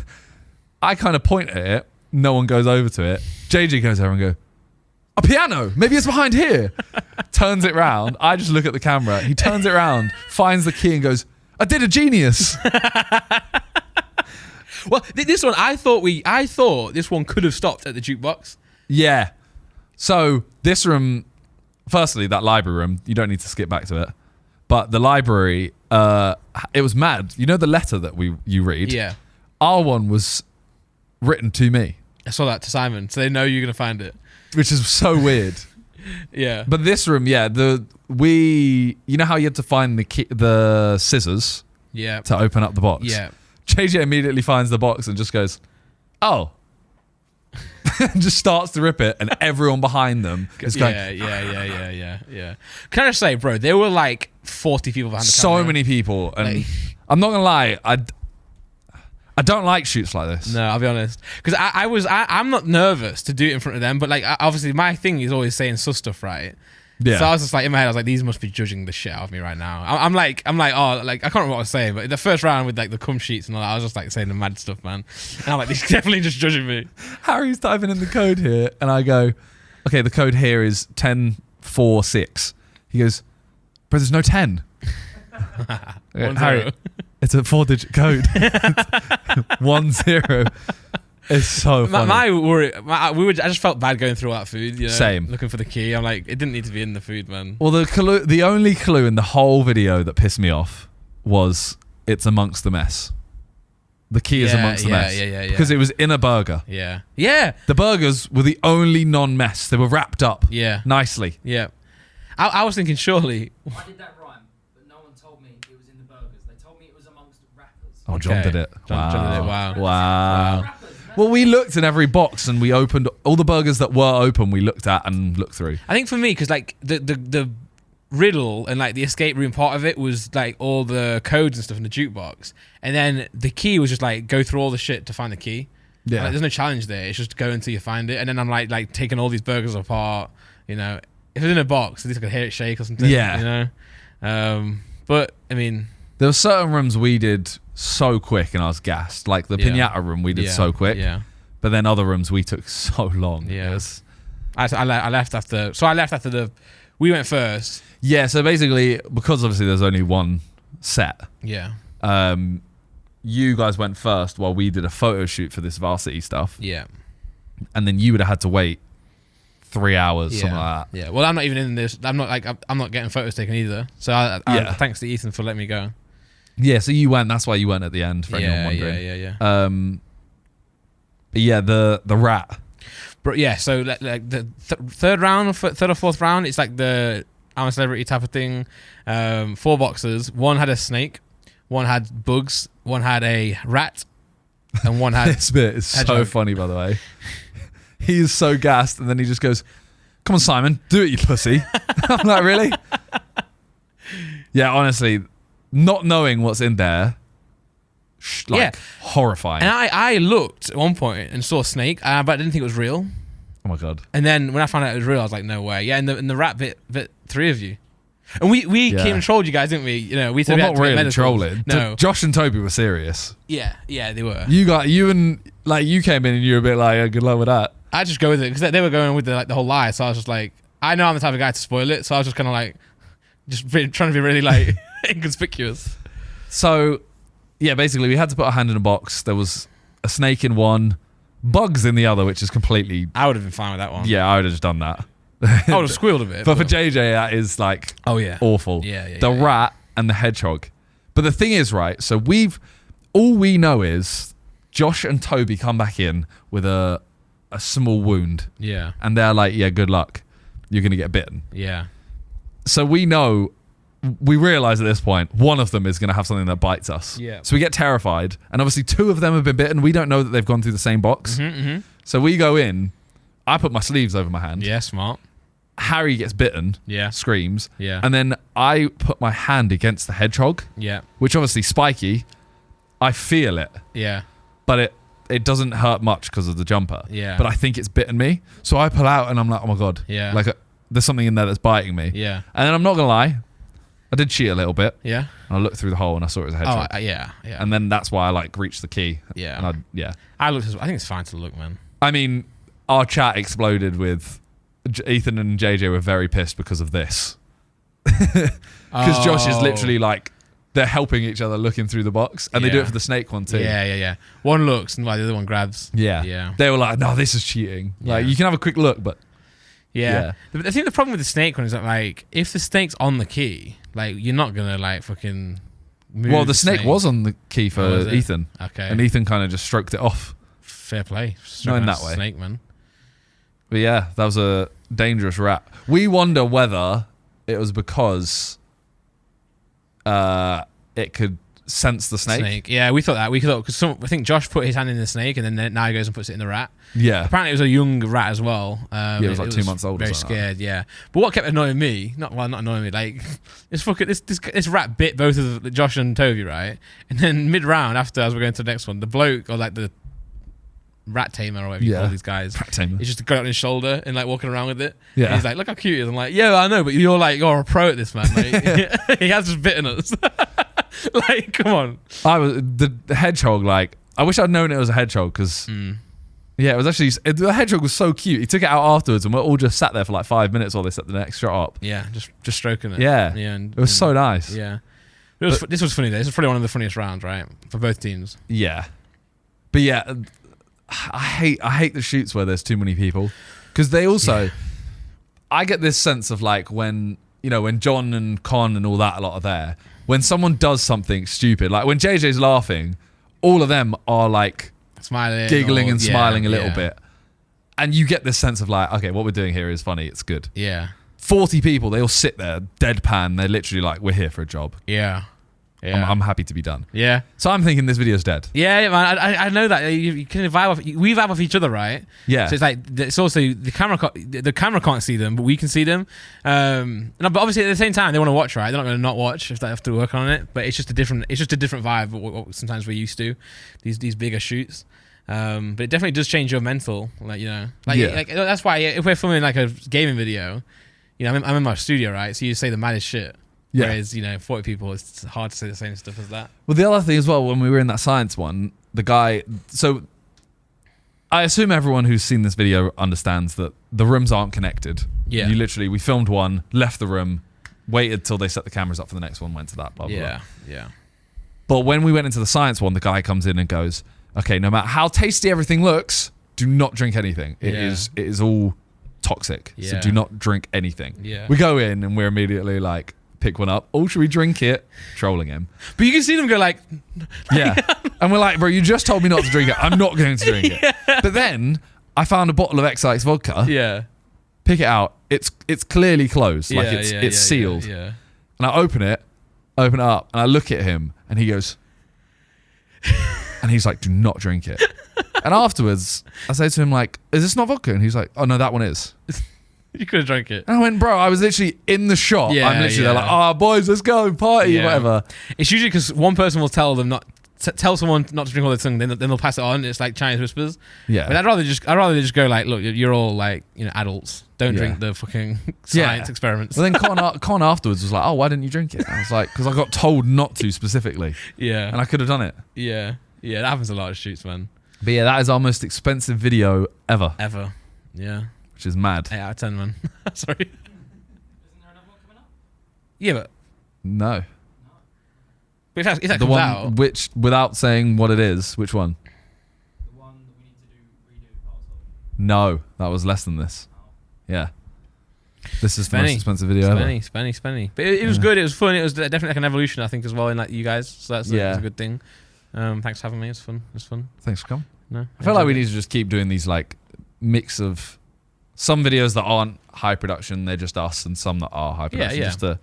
I kind of point at it. No one goes over to it. JJ goes over and go, a piano. Maybe it's behind here. Turns it round. I just look at the camera. He turns it round, finds the key and goes, I did a genius. Well, this one, I thought this one could have stopped at the jukebox. Yeah. So this room, firstly, that library room, you don't need to skip back to it. But the library, it was mad. You know the letter that you read? Yeah. Our one was written to me. I saw that to Simon, so they know you're going to find it. Which is so weird. Yeah. But this room, yeah, you know how you had to find the scissors to open up the box? Yeah. JJ immediately finds the box and just goes, oh. and just starts to rip it, and everyone behind them is going. Yeah. Can I just say, bro, there were like 40 people behind the camera. So many people, and I'm not gonna lie, I don't like shoots like this. No, I'll be honest, because I'm not nervous to do it in front of them, but like obviously my thing is always saying sus stuff, right? Yeah. So I was just like in my head, I was like, these must be judging the shit out of me right now. I'm like, oh, like I can't remember what I was saying, but the first round with like the cum sheets and all that, I was just like saying the mad stuff, man. And I'm like, these definitely just judging me. Harry's typing in the code here, and I go, okay, the code here is 1046. He goes, but there's no 10. Harry, it's a 4-digit code. 10. It's so funny. My worry, I just felt bad going through all that food. You know, Same. Looking for the key. I'm like, it didn't need to be in the food, man. Well, the only clue in the whole video that pissed me off was it's amongst the mess. The key is amongst the mess. Yeah. Because it was in a burger. Yeah. Yeah. The burgers were the only non-mess. They were wrapped up nicely. Yeah. I was thinking, surely. I did that rhyme, but no one told me it was in the burgers. They told me it was amongst wrappers. Oh, John did it. John did it. Wow. Wow. Well, we looked in every box and we opened all the burgers that were open. We looked at and looked through. I think for me, because like the riddle and like the escape room part of it was like all the codes and stuff in the jukebox, and then the key was just like go through all the shit to find the key. Yeah. Like, there's no challenge there. It's just go until you find it, and then I'm like taking all these burgers apart. You know, if it's in a box, at least I could hear it shake or something. Yeah. You know, but I mean, there were certain rooms we did so quick and I was gassed. Like the pinata room we did so quick. Yeah. But then other rooms we took so long. Yeah. I left after. So I left after we went first. Yeah. So basically, because obviously there's only one set. Yeah. You guys went first while we did a photo shoot for this varsity stuff. Yeah. And then you would have had to wait 3 hours, something like that. Yeah. Well, I'm not even in this. I'm not getting photos taken either. So thanks to Ethan for letting me go. Yeah, so you went. That's why you went at the end. For anyone wondering. Yeah. The rat. But yeah, so like the third or fourth round, it's like the I'm a celebrity type of thing. 4 boxes. One had a snake, one had bugs, one had a rat, and one had. This bit is so funny, by the way. He is so gassed, and then he just goes, "Come on, Simon, do it, you pussy." I'm like, really? Yeah, honestly. Not knowing what's in there, horrifying. And I looked at one point and saw a snake, but I didn't think it was real. Oh my god! And then when I found out it was real, I was like, no way. Yeah, and the rat bit 3 of you, and we came and trolled you guys, didn't we? You know, we said we had not to get really medicals. trolling. No, Josh and Toby were serious. Yeah, they were. You came in and you were a bit like, good luck with that. I just go with it because they were going with the whole lie. So I was just like, I know I'm the type of guy to spoil it. So I was just kind of like, trying to be really like inconspicuous. So, yeah, basically we had to put our hand in a box. There was a snake in one, bugs in the other, which is completely. I would have been fine with that one. Yeah, I would have just done that. I would have squealed a bit. But for JJ, that is like. Oh yeah. Awful. Yeah. The rat and the hedgehog. But the thing is, right? So all we know is Josh and Toby come back in with a small wound. Yeah. And they're like, yeah, good luck. You're going to get bitten. Yeah. So we realize at this point, one of them is going to have something that bites us. Yeah. So we get terrified. And obviously 2 of them have been bitten. We don't know that they've gone through the same box. Mm-hmm. So we go in. I put my sleeves over my hand. Yeah, smart. Harry gets bitten. Yeah. Screams. Yeah. And then I put my hand against the hedgehog. Yeah. Which obviously spiky. I feel it. Yeah. But it doesn't hurt much because of the jumper. Yeah. But I think it's bitten me. So I pull out and I'm like, oh my God. Yeah. Like there's something in there that's biting me. Yeah. And then I'm not going to lie. I did cheat a little bit. Yeah. And I looked through the hole and I saw it was a hedgehog. Oh, yeah. And then that's why I reached the key. Yeah. And I think it's fine to look, man. I mean, our chat exploded with Ethan and JJ were very pissed because of this. Because Josh is literally they're helping each other looking through the box, and they do it for the snake one too. Yeah. One looks and the other one grabs. Yeah. They were like, no, this is cheating. Like, you can have a quick look, but yeah. I think the problem with the snake one is that if the snake's on the key, you're not gonna fucking move. Well, the snake was on the key for Ethan. Okay. And Ethan kind of just stroked it off. Fair play. Not in that way. Snake, man. But yeah, that was a dangerous rat. We wonder whether it was because it could sense the snake. Yeah, we thought that. Because I think Josh put his hand in the snake, and then now he goes and puts it in the rat. Yeah. Apparently, it was a young rat as well. Yeah, it was like 2 months old. Very scared. Yeah. But what kept annoying me, not annoying me, like this rat bit both of Josh and Toby, right? And then mid round, after as we're going to the next one, the bloke or like the rat tamer or whatever you call these guys, rat tamer. He's just got it on his shoulder and like walking around with it. Yeah. And he's like, look how cute it is. I'm like, yeah, I know, but you're a pro at this, man. Like, he has just bitten us. Like, come on. The hedgehog. Like, I wish I'd known it was a hedgehog because. Yeah, it was actually the hedgehog was so cute. He took it out afterwards, and we all just sat there for like 5 minutes while they set the next shot up. Yeah, just stroking it. Yeah, and, it was so nice. Yeah, this was funny though. This was probably one of the funniest rounds, right, for both teams. Yeah, but yeah, I hate the shoots where there's too many people because they also. Yeah. I get this sense of like when John and Con and all that a lot are there. When someone does something stupid, like when JJ's laughing, all of them are like. Smiling, giggling and smiling a little bit, and you get this sense of like, okay, what we're doing here is funny, it's good. 40 people, they all sit there deadpan, they're literally like, we're here for a job. I'm happy to be done. So I'm thinking this video's dead. Man, I know that you can vibe off. We vibe off each other, right? So it's like it's also the camera can't see them, but we can see them. But obviously at the same time they want to watch, right? They're not going to not watch if they have to work on it. But it's just a different vibe. What sometimes we're used to these bigger shoots. But it definitely does change your mental, like that's why if we're filming like a gaming video, I'm in my studio, right? So you say the maddest shit. Whereas, 40 people, it's hard to say the same stuff as that. Well, the other thing as well, when we were in that science one, the guy... So, I assume everyone who's seen this video understands that the rooms aren't connected. Yeah. We filmed one, left the room, waited till they set the cameras up for the next one, went to that, blah, blah, blah. Yeah. But when we went into the science one, the guy comes in and goes, okay, no matter how tasty everything looks, do not drink anything. It is all toxic. So do not drink anything. We go in and we're immediately like... pick one up. Oh, should we drink it? Trolling him. But you can see them go like... And we're like, bro, you just told me not to drink it. I'm not going to drink it. But then I found a bottle of XX vodka. Pick it out. It's clearly closed. Like it's sealed. And I open it up, and I look at him, and he goes... and he's like, do not drink it. And afterwards, I say to him like, is this not vodka? And he's like, oh no, that one is. You could have drank it. And I went, bro, I was literally in the shop. I'm literally there like, boys, let's go party, whatever. It's usually because one person will tell someone not to drink all the tongue, then they'll pass it on. It's like Chinese whispers. But I'd rather just go like, look, you're all like, adults. Don't drink the fucking science experiments. Well, then Con afterwards was like, oh, why didn't you drink it? And I was like, because I got told not to specifically. And I could have done it. Yeah, that happens a lot of shoots, man. But yeah, that is our most expensive video ever. Yeah. Which is mad. 8 out of 10, man. Sorry. Isn't there another one coming up? Yeah, but... No. But if that the comes one out... which, without saying what it is, which one? The one that we need to redo parts of. No, that was less than this. Yeah. This is the most expensive video ever. Spenny. But it was good, it was fun, it was definitely like an evolution, I think, as well, in like you guys. So that's a good thing. Thanks for having me, it's fun. Thanks for coming. No, I feel like we need to just keep doing these like mix of some videos that aren't high production, they're just us, and some that are high production. Just to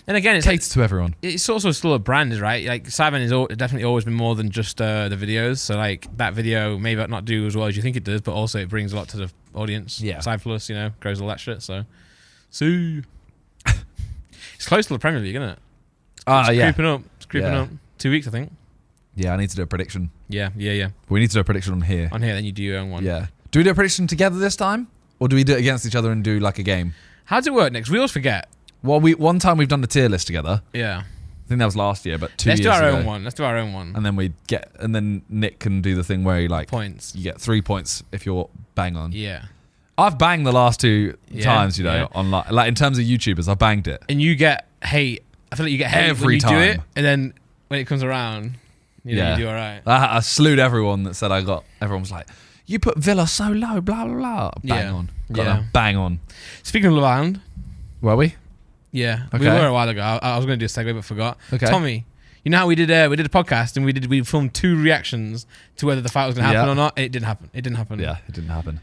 and again, it's cater to everyone. It's also still a brand, right? Like Sidemen has definitely always been more than just the videos. So like that video may not do as well as you think it does, but also it brings a lot to the audience. Side Plus, grows all that shit. So, it's close to the Premier League, isn't it? Creeping up. It's creeping up. 2 weeks, I think. Yeah, I need to do a prediction. Yeah. We need to do a prediction on here. Then you do your own one. Yeah. Do we do a prediction together this time? Or do we do it against each other and do like a game? How does it work next? We always forget. Well, one time we've done the tier list together. Yeah. I think that was last year, but 2 years ago. Let's do our own one. And then Nick can do the thing where he like... Points. You get 3 points if you're bang on. Yeah. I've banged the last 2 times, on like in terms of YouTubers, I've banged it. And you get hate. I feel like you get hate every when you time. do it, and then when it comes around, you do all right. I slewed everyone that said everyone was like, you put Villa so low, blah, blah, blah. Bang on. Bang on. Speaking of Love Island. Were we? Yeah. Okay. We were a while ago. I was going to do a segue, but forgot. Okay. Tommy, you know how we did a podcast and we filmed 2 reactions to whether the fight was going to happen or not? It didn't happen. Yeah, it didn't happen.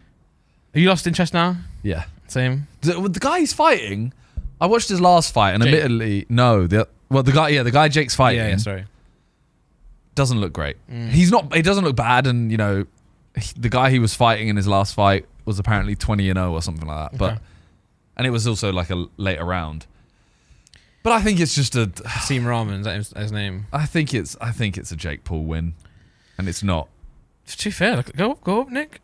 Have you lost interest now? Yeah. Same. The guy he's fighting, I watched his last fight and Jake. admittedly, no. The guy Jake's fighting. Yeah, sorry. doesn't look great. He doesn't look bad, and the guy he was fighting in his last fight was apparently 20-0 or something like that. Okay. And it was also like a later round. But I think it's just a Hasim Rahman, is that his name? I think it's a Jake Paul win, and it's not. To be fair, go up, Nick.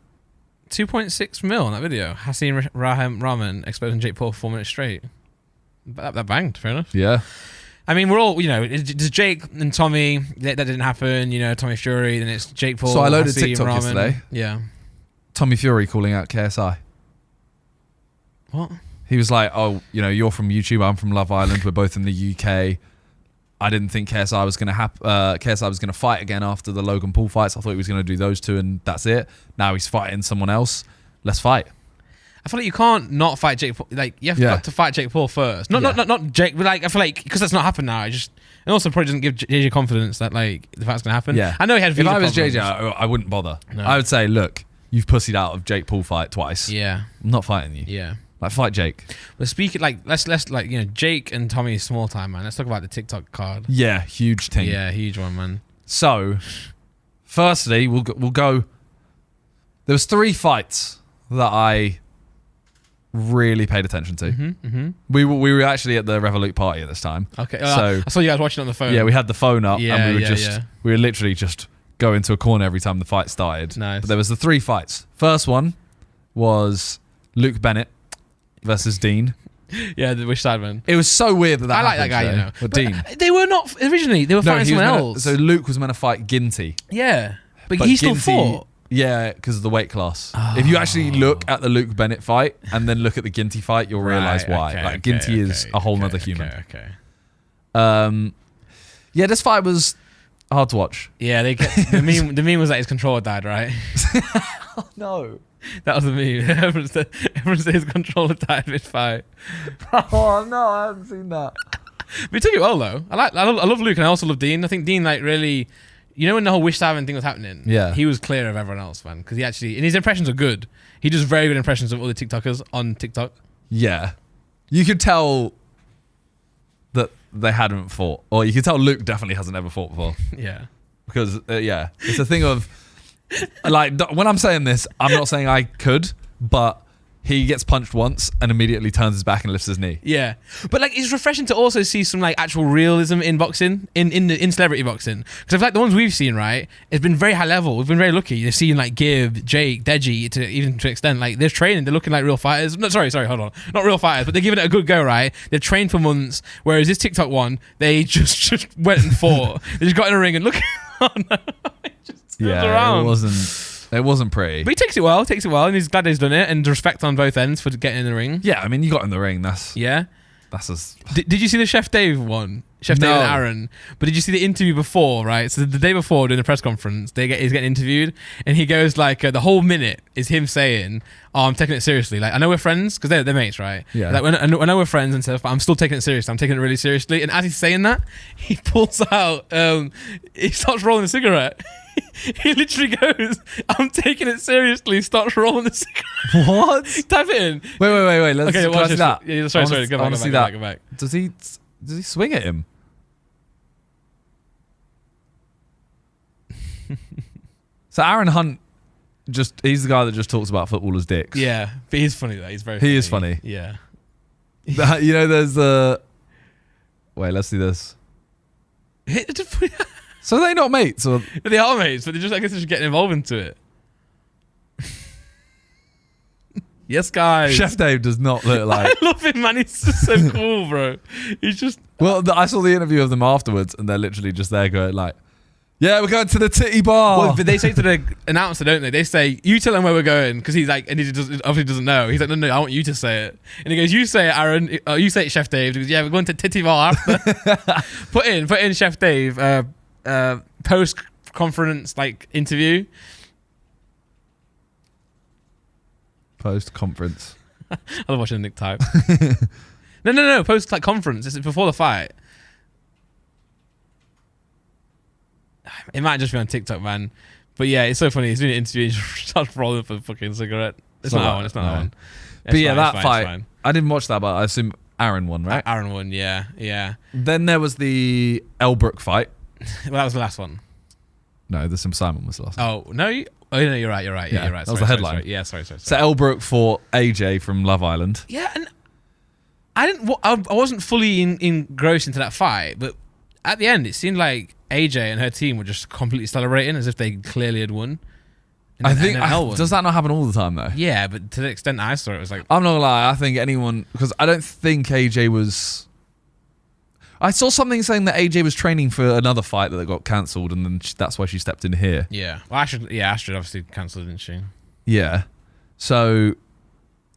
2.6 mil on that video. Hasim Rahman exposing Jake Paul for 4 minutes straight. That banged, fair enough. Yeah. I mean, we're all, there's Jake and Tommy. That didn't happen. Tommy Fury. Then it's Jake Paul. So I loaded Hasim TikTok Rahman. yesterday. Yeah. Tommy Fury calling out KSI. What? He was like, "Oh, you're from YouTube. I'm from Love Island. We're both in the UK. I didn't think KSI was going to KSI was going to fight again after the Logan Paul fights. I thought he was going to do those two, and that's it. Now he's fighting someone else. Let's fight." I feel like you can't not fight Jake Paul. Like, you have to fight Jake Paul first. Not Jake, but like, I feel like, because that's not happened now, and also probably doesn't give JJ confidence that like the fight's going to happen. Yeah. I know he had If visa I was problems. JJ, I wouldn't bother. No. I would say, look, you've pussied out of Jake Paul fight twice. Yeah. I'm not fighting you. Yeah. Like, fight Jake. But speaking, like, let's Jake and Tommy is small time, man. Let's talk about the TikTok card. Yeah, huge thing. Yeah, huge one, man. So, firstly, we'll go. There was 3 fights that I really paid attention to. We were actually at the Revolut party at this time. Okay. So I saw you guys watching on the phone. yeah, we had the phone up, Yeah, and yeah. we were literally just going to a corner every time the fight started. Nice. But there was the 3 fights. First one was Luke Bennett versus Dean. Yeah, the Wish Sidemen. It was so weird that I like that happened, guy, though, with Dean. They were not originally. They were fighting he was someone meant else. so Luke was meant to fight Ginty. Yeah, but he still Ginty- fought. Yeah, because of the weight class. If you actually look at the Luke Bennett fight and then look at the Ginty fight, you'll realise why. Ginty is a whole nother human. Okay. Yeah, this fight was hard to watch. Yeah, the meme was that his controller died, right? Oh, no. That was the meme. Everyone said his controller died mid-fight. Oh, no, I haven't seen that. But he took it well, though. I love Luke, and I also love Dean. I think Dean, like, really... when the whole Wish Sidemen thing was happening, yeah, he was clear of everyone else, man. Because and his impressions are good. He does very good impressions of other TikTokers on TikTok. Yeah. You could tell that they hadn't fought. Or you could tell Luke definitely hasn't ever fought before. Yeah. Because, it's a thing of... Like, when I'm saying this, I'm not saying I could, but he gets punched once and immediately turns his back and lifts his knee. Yeah, but like it's refreshing to also see some like actual realism in boxing, in celebrity boxing. Because I feel like the ones we've seen, right, it's been very high level. We've been very lucky. You've seen like Gibb, Jake, Deji, to an extent. Like they're training, they're looking like real fighters. No, sorry, hold on, not real fighters, but they're giving it a good go, right? They've trained for months. Whereas this TikTok one, they just went and fought. They just got in a ring and look. Oh no, it just turns around. It wasn't pretty. But he takes it well, and he's glad he's done it, and respect on both ends for getting in the ring. Yeah, I mean, you got in the ring. That's as... Did you see the Chef Dave one? Chef Dave and Aaron. But did you see the interview before, right? So the day before during the press conference, he's getting interviewed, and he goes like, the whole minute is him saying, "Oh, I'm taking it seriously. Like, I know we're friends," because they're mates, right? Yeah. Like, I know we're friends and stuff, but I'm still taking it seriously. I'm taking it really seriously. And as he's saying that, he pulls out, he starts rolling a cigarette. He literally goes, "I'm taking it seriously," starts rolling the cigarette. What? Type it in. Wait. Let's watch see that. Yeah, sorry. Go back. Does he swing at him? So Aaron Hunt, he's the guy that just talks about footballers' dicks. Yeah, but he's funny though. He's very funny. He is funny. Yeah. There's the... Wait, let's see this. So are they not mates? Or? They are mates, but I guess they're just getting involved into it. Yes, guys. Chef Dave does not look like... I love him, man. He's just so cool, bro. He's just... Well, I saw the interview of them afterwards, and they're literally just there going like, "Yeah, we're going to the titty bar." Well, but they say to the announcer, don't they? They say, "You tell him where we're going," because he's like, and he obviously doesn't know. He's like, "No, I want you to say it." And he goes, "You say it, Aaron. You say it, Chef Dave." He goes, "Yeah, we're going to titty bar after." put in Chef Dave post conference like interview. Post conference. I love watching Nick type. No. Post like conference. It's before the fight. It might just be on TikTok, man. But yeah, it's so funny. He's doing an interview. He starts rolling for a fucking cigarette. It's not that one. It's not that one. But yeah, that fight. I didn't watch that, but I assume Aaron won, right? Aaron won. Yeah. Then there was the Elbrook fight. Well, that was the last one. No, the Simple Simon was the last one. Oh no, no, you're right. Yeah, you're right. That was the headline. Sorry. Yeah, sorry. So Elbrook fought AJ from Love Island. Yeah, and I wasn't fully engrossed into that fight, but at the end, it seemed like AJ and her team were just completely celebrating as if they clearly had won. I think does that not happen all the time though? Yeah, but to the extent I saw it, was like I'm not gonna lie. I think anyone because I don't think AJ was. I saw something saying that AJ was training for another fight that got cancelled, and then that's why she stepped in here. yeah. Well, Astrid obviously cancelled, didn't she? Yeah. So,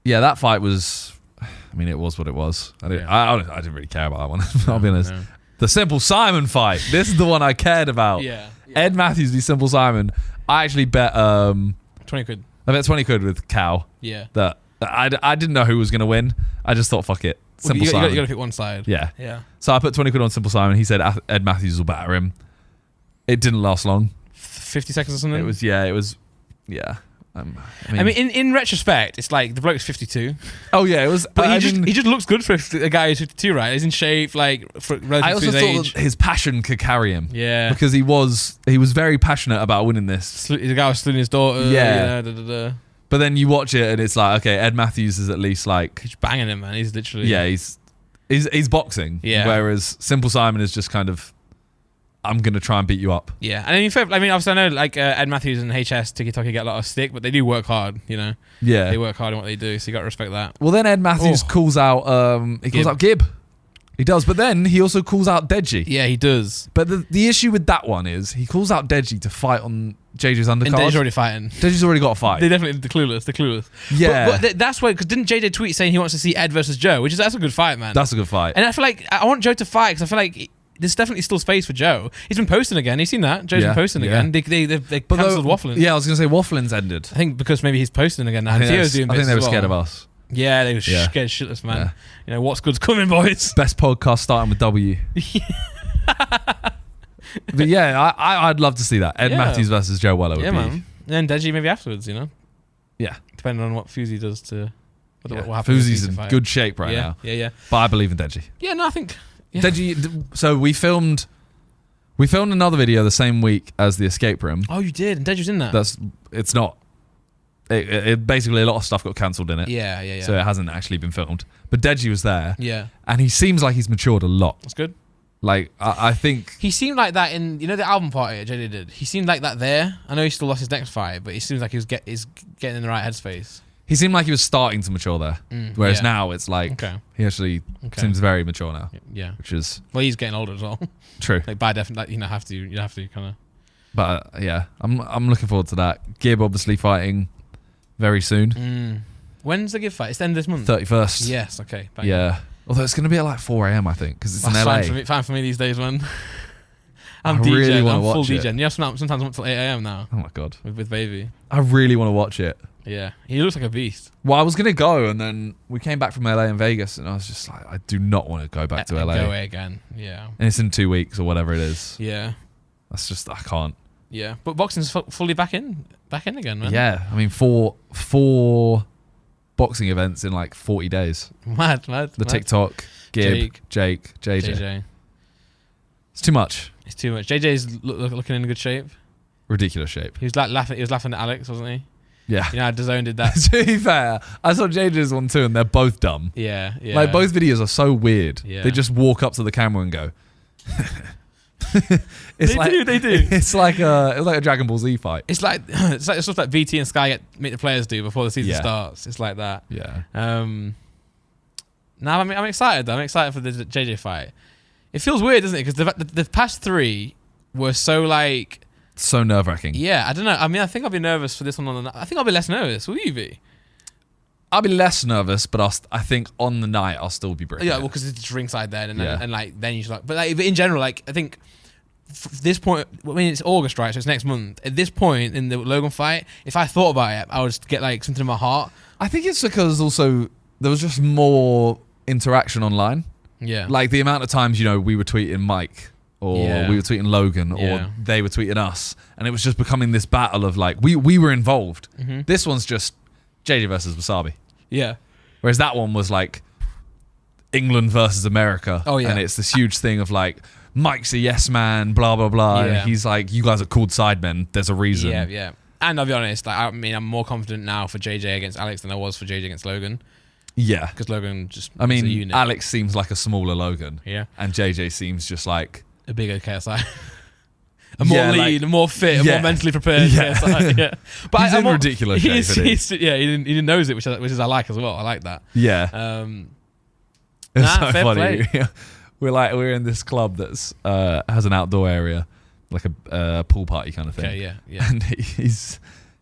yeah, that fight was. I mean, it was what it was. I didn't really care about that one. I'll be honest. No. The Simple Simon fight. This is the one I cared about. Yeah. Ed Matthews v Simple Simon. I actually bet 20 quid. I bet 20 quid with Cal. Yeah. That I didn't know who was going to win. I just thought, fuck it. Simple Simon. You got to pick one side. Yeah. Yeah. So I put 20 quid on Simple Simon. He said Ed Matthews will batter him. It didn't last long. 50 seconds or something. It was. I mean, in retrospect, it's like the bloke's 52. Oh yeah, it was. But he just looks good for a guy who's 52, right? He's in shape, like for relative I also to his thought age. that his passion could carry him. Yeah. Because he was very passionate about winning this. The guy was slewing his daughter. Yeah. Da. But then you watch it and it's like, okay, Ed Matthews is at least like, He's banging him, man. He's literally. yeah, he's boxing. Yeah. Whereas Simple Simon is just kind of, I'm gonna try and beat you up. Yeah, and obviously I know like Ed Matthews and HS TickTock get a lot of stick, but they do work hard. You know, Yeah. they work hard in what they do, so you got to respect that. Well, then Ed Matthews Oh. calls out. He calls Gib. out Gib. He does, but then he also calls out Deji. Yeah, he does. But the issue with that one is he calls out Deji to fight on JJ's undercard. And Deji's already fighting. Deji's already got a fight. They definitely the clueless. Yeah. but that's why, because didn't JJ tweet saying he wants to see Ed versus Joe, that's a good fight, man. That's a good fight. And I feel like I want Joe to fight because I feel like there's definitely still space for Joe. He's been posting again. You've seen that? Joe's Yeah, been posting yeah. again. They cancelled waffling. Yeah, I was going to say waffling's ended. I think because maybe he's posting again now. I And think, Theo's doing I think bits they were as well. scared of us. Yeah, they were Yeah. scared shitless, man. Yeah. You know, what's good's coming, boys. Best podcast starting with W. But yeah, I'd love to see that. Ed Yeah. Matthews versus Joe Weller would Yeah, be. man. And then Deji maybe afterwards, you know? Yeah. Depending on what Fuzi does to... Yeah. What happens Fuzi's in in fight. good shape right yeah, now. Yeah. But I believe in Deji. Yeah, no, I think... Yeah. Deji, so we filmed another video the same week as the escape room. Oh, you did? And Deji was in that? It's not. It basically a lot of stuff got cancelled in it. Yeah. So it hasn't actually been filmed. But Deji was there. Yeah. And he seems like he's matured a lot. That's good. Like, I think... He seemed like that in... You know the album party that JJ did? He seemed like that there. I know he still lost his next fight, but he seems like he's getting in the right headspace. He seemed like he was starting to mature there. Whereas yeah. now it's like... Okay. He actually seems very mature now. Yeah. Which is Well, he's getting older as well. true. Like by definition, you have to kind of... But yeah, I'm looking forward to that. Gib obviously fighting very soon. When's the Give fight? It's the end of this month. 31st. Yes. Okay. Bang. Yeah. Although it's going to be at like 4 a.m. I think because it's That's in LA. fine for me these days, man. I'm I really DJing. wanna I'm full watch it. DJing. Yeah, sometimes I'm up till 8 a.m. now Oh my god. with baby. I really want to watch it. Yeah, he looks like a beast. Well, I was going to go and then we came back from LA and Vegas and I was just like, I do not want to go back to LA. Go away again. Yeah. And it's in 2 weeks or whatever it is. Yeah. That's just, I can't. Yeah. But boxing's fully back in again, man. Yeah. I mean, four boxing events in like 40 days. Mad. The mad. TickTock, Gib, Jake, JJ. JJ. It's too much. It's too much. JJ's looking in good shape. Ridiculous shape. He was like laughing. He was laughing at Alex, wasn't he? Yeah. You know how DAZN did that. To be fair, I saw JJ's one too and they're both dumb. Yeah. Like both videos are so weird. Yeah. They just walk up to the camera and go. They do. It's like a Dragon Ball Z fight. It's like stuff that VT and Sky make the players do before the season starts. It's like that. Yeah. Now I'm excited though. I'm excited for the JJ fight. It feels weird, doesn't it? Because the past three were so like. So nerve wracking. Yeah, I don't know. I mean, I think I'll be nervous for this one on the night. I think I'll be less nervous. Will you be? I'll be less nervous, but I think on the night I'll still be bricking. Yeah, well, because it's just ringside then, Yeah. and like then you should like. But in general, like I think. This point, I mean, it's August, right? So it's next month. At this point in the Logan fight, if I thought about it, I would just get like something in my heart. I think it's because also there was just more interaction online. Yeah. Like the amount of times, we were tweeting Mike or we were tweeting Logan or they were tweeting us. And it was just becoming this battle of like, we were involved. Mm-hmm. This one's just JJ versus Wasabi. Yeah. Whereas that one was like England versus America. Oh, yeah. And it's this huge thing of like, Mike's a yes man, blah blah blah. Yeah. And he's like, you guys are called Sidemen. There's a reason. Yeah, yeah. And I'll be honest, like, I mean, I'm more confident now for JJ against Alex than I was for JJ against Logan. Yeah. Because Logan just I is mean, a unit. Alex seems like a smaller Logan. Yeah. And JJ seems just like A bigger KSI. A more lean, a more fit, a Yeah. more mentally prepared KSI. Yeah. But he's in ridiculous shape. Yeah, he didn't knows it, which is I like as well. I like that. Yeah. It's Nah, so fair funny. play. We're in this club that's has an outdoor area, like a pool party kind of thing. Okay, yeah. And he's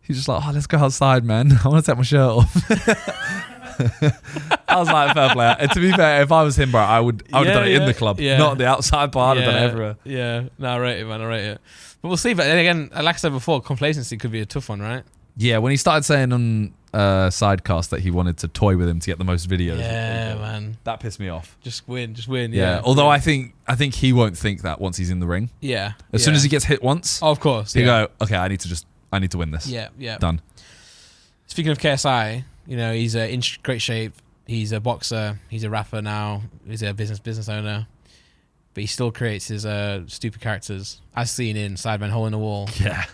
just like, oh, let's go outside, man. I want to take my shirt off. I was like, fair play. And to be fair, if I was him, bro, I would have done it in the club, not the outside part. I'd have done it everywhere. Yeah, no, I rate it, man. I rate it. But we'll see. But then again, like I said before, complacency could be a tough one, right? Yeah, when he started saying on Sidecast that he wanted to toy with him to get the most videos. Yeah, man. That pissed me off. Just win. Yeah. Although I think he won't think that once he's in the ring. Yeah. As soon as he gets hit once, of course, he'll go, okay, I need to win this. Yeah. Done. Speaking of KSI, he's in great shape. He's a boxer. He's a rapper now. He's a business owner. But he still creates his stupid characters, as seen in Sidemen Wall. Yeah.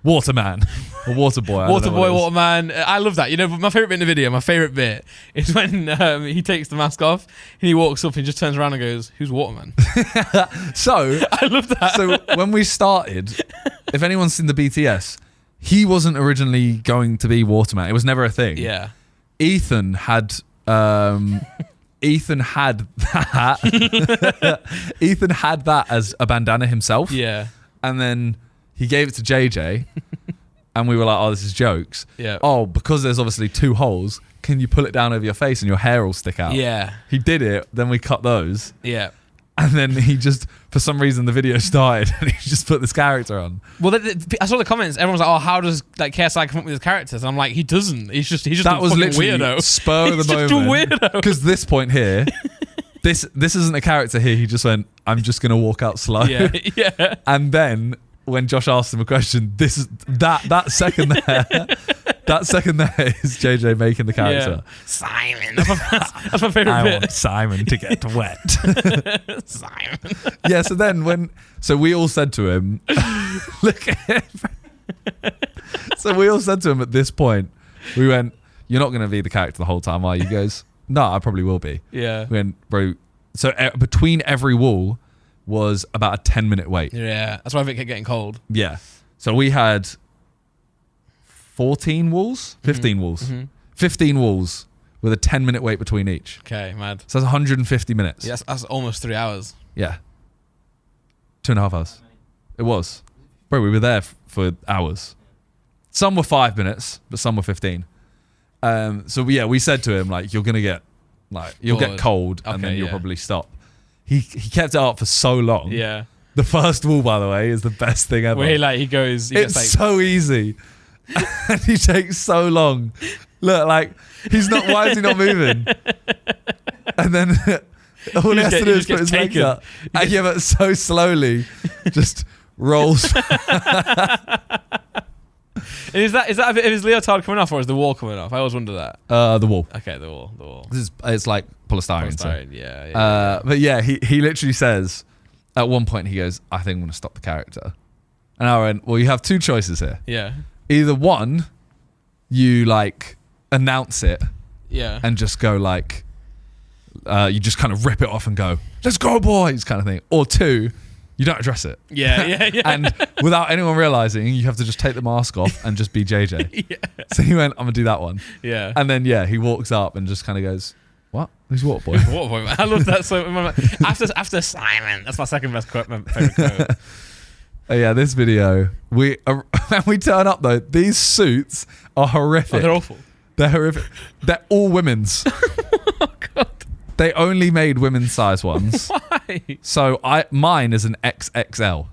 Waterman. Or Waterboy. Waterman. I love that. But my favourite bit in the video, my favourite bit, is when he takes the mask off and he walks up and just turns around and goes, "Who's Waterman?" So I love that. So when we started, if anyone's seen the BTS, he wasn't originally going to be Waterman. It was never a thing. Yeah. Ethan had that. Ethan had that as a bandana himself. Yeah. And then he gave it to JJ, and we were like, "Oh, this is jokes." Yeah. Oh, because there's obviously 2 holes. Can you pull it down over your face and your hair will stick out? Yeah. He did it. Then we cut those. Yeah. And then he just, for some reason, the video started, and he just put this character on. Well, I saw the comments. Everyone was like, "Oh, how does KSI come up with his characters?" And I'm like, he doesn't. He's just that a was fucking literally weirdo. Spur of the moment. He's just a weirdo. Because this point here, this isn't a character here. He just went, "I'm just gonna walk out slow." Yeah. Yeah. And then when Josh asked him a question, this is that second there. That second there is JJ making the character. Yeah. Simon. That's my favorite I bit. want Simon to get wet. Simon. Yeah, so we all said to him, look at him. So we all said to him at this point, we went, "You're not going to be the character the whole time, are you?" He goes, "No, I probably will be." Yeah. We went, "Bro," so between every wall was about a 10-minute wait. Yeah. That's why it kept getting cold. Yeah. So we had 14 walls? 15 walls. Mm-hmm. 15 walls with a 10-minute wait between each. Okay, mad. So that's 150 minutes. Yeah, that's almost 3 hours. Yeah. 2.5 hours. It was. Bro, we were there for hours. Some were 5 minutes, but some were 15. So yeah, we said to him, like, you're going to get, like, you'll get cold and then you'll probably stop. He kept it up for so long. Yeah. The first wall, by the way, is the best thing ever. Where he goes, it's so easy. And he takes so long. Look, like, why is he not moving? And then all he has to do is put his legs up. And yeah, but so slowly, just rolls. And is that a bit of his leotard coming off or is the wall coming off? I always wonder that. The wall. Okay, the wall. It's like polystyrene. Polystyrene, yeah. But yeah, he literally says, at one point he goes, "I think I'm going to stop the character." And I went, "Well, you have 2 choices here. Yeah. Either one, you like announce it, Yeah. and just go like, you just kind of rip it off and go, 'Let's go, boys,' kind of thing. Or 2, you don't address it. Yeah. And without anyone realizing, you have to just take the mask off and just be JJ. Yeah. So he went, "I'm gonna do that one." Yeah. And then he walks up and just kind of goes, "What? Who's Waterboy?" Waterboy, man. I love that so much. After Simon, that's my second best quote, my favorite quote. Yeah, this video, when we turn up though, these suits are horrific. Oh, they're awful. They're horrific. They're all women's. Oh god. They only made women's size ones. Why? So mine is an XXL.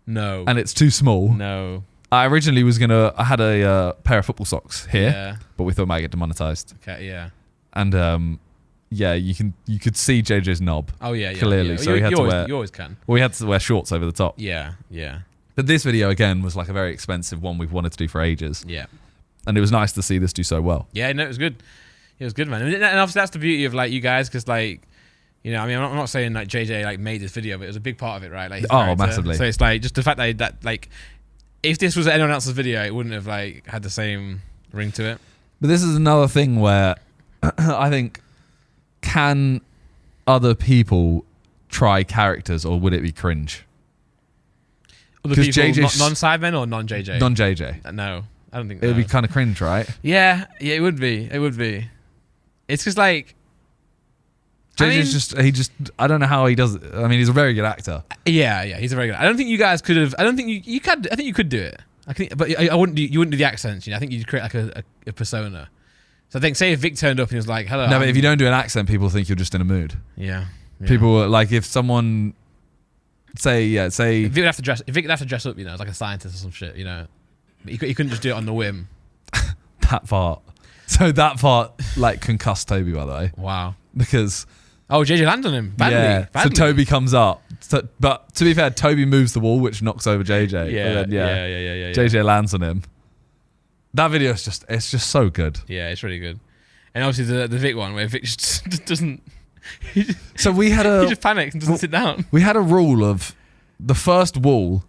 No. And it's too small. No. I originally I had a pair of football socks here, Yeah. but we thought it might get demonetized. Okay. Yeah. And yeah, you could see JJ's knob. Oh yeah. Clearly, Yeah. so he had to wear. You always can. Well, we had to wear shorts over the top. Yeah. Yeah. But this video again was like a very expensive one we've wanted to do for ages. Yeah. And it was nice to see this do so well. Yeah. No, it was good. It was good, man. And obviously that's the beauty of like you guys, because like You know, I mean, I'm not saying like JJ like made this video, but it was a big part of it, right? Like, his Oh, character. massively. So it's like just the fact that like, if this was anyone else's video, it wouldn't have like had the same ring to it. But this is another thing where I think, can other people try characters, or would it be cringe? Other 'Cause people, JJ 's- non-Sidemen or non-JJ? Non-JJ. No, I don't think It would no. be kind of cringe, right? Yeah, it would be. It would be. It's just like JJ's I don't know how he does it. I mean, he's a very good actor. yeah, he's a very good. I don't think you guys could have. I don't think you could. I think you could do it. But I wouldn't. You wouldn't do the accents. You know, I think you'd create like a persona. So I think, say if Vic turned up and he was like, "Hello." No, but if you don't do an accent, people think you're just in a mood. yeah. People like, if someone say If Vic would have to dress. If Vic would have to dress up, you know, as like a scientist or some shit, you know, he couldn't just do it on the whim. that part. So that part like concussed Toby, by the way, Wow. because Oh, JJ landed on him badly. So Toby comes up, but to be fair, Toby moves the wall, which knocks over JJ. Yeah, And then, yeah. JJ lands on him. That video is it's just so good. Yeah, it's really good. And obviously the Vic one where Vic just doesn't. So we had He just panics and doesn't sit down. we had a rule of the first wall.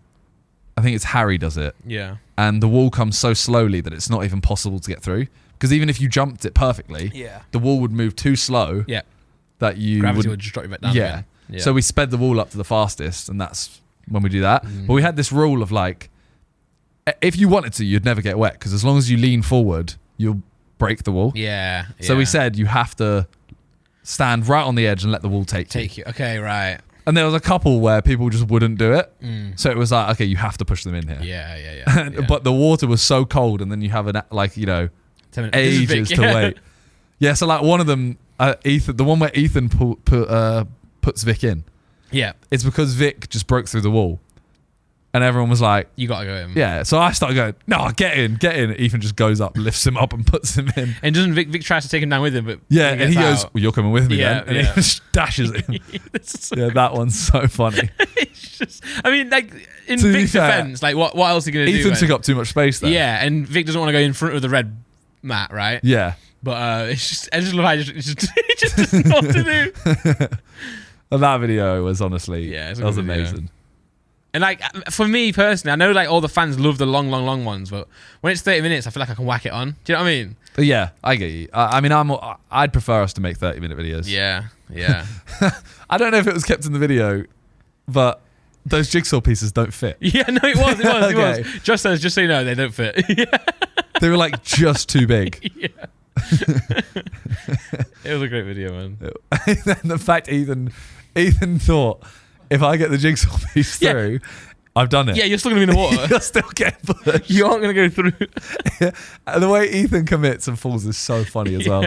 I think it's Harry does it, Yeah. and the wall comes so slowly that it's not even possible to get through. Because even if you jumped it perfectly, Yeah. the wall would move too slow. Yeah. That you Gravity would would just drop you back down. yeah. Again. Yeah. So we sped the wall up to the fastest, and that's when we do that. But we had this rule of like, if you wanted to, you'd never get wet, because as long as you lean forward, you'll break the wall. Yeah. So we said you have to stand right on the edge and let the wall take you. take you. Okay, right. And there was a couple where people just wouldn't do it. So it was like, okay, you have to push them in here. Yeah. But the water was so cold, and then you have like, you know, 10 minutes. This is ages Vic, to yeah. wait. Yeah, so like one of them, Ethan, the one where Ethan puts Vic in, Yeah. it's because Vic just broke through the wall, and everyone was like, You gotta go in. yeah. So I started going, no, get in. Ethan just goes up, lifts him up, and puts him in. And doesn't Vic tries to take him down with him, but Yeah, when and he gets goes, well, you're coming with me Yeah, then. And yeah. he just dashes him. Yeah, that one's so funny. It's just, I mean, like in To be Vic's fair, defense, like what else are you gonna do? Ethan man? took up too much space there. Yeah, and Vic doesn't want to go in front of the red mat, right? Yeah. But it's just, I just love how he just doesn't know what to do. And that video was honestly, Yeah, it's a that was good video. amazing. And like for me personally, I know like all the fans love the long ones, but when it's 30 minutes, I feel like I can whack it on. Do you know what I mean? But yeah, I get you. I mean, I'd prefer us to make 30-minute videos. Yeah. I don't know if it was kept in the video, but those jigsaw pieces don't fit. Yeah, no, it was. Okay. Just says, just so you know, they don't fit. Yeah. They were like just too big. Yeah. It was a great video, man. And the fact Ethan thought, if I get the jigsaw piece Yeah. through, I've done it. Yeah, you're still gonna be in the water. You're still getting pushed. You aren't gonna go through. And the way Ethan commits and falls is so funny as well.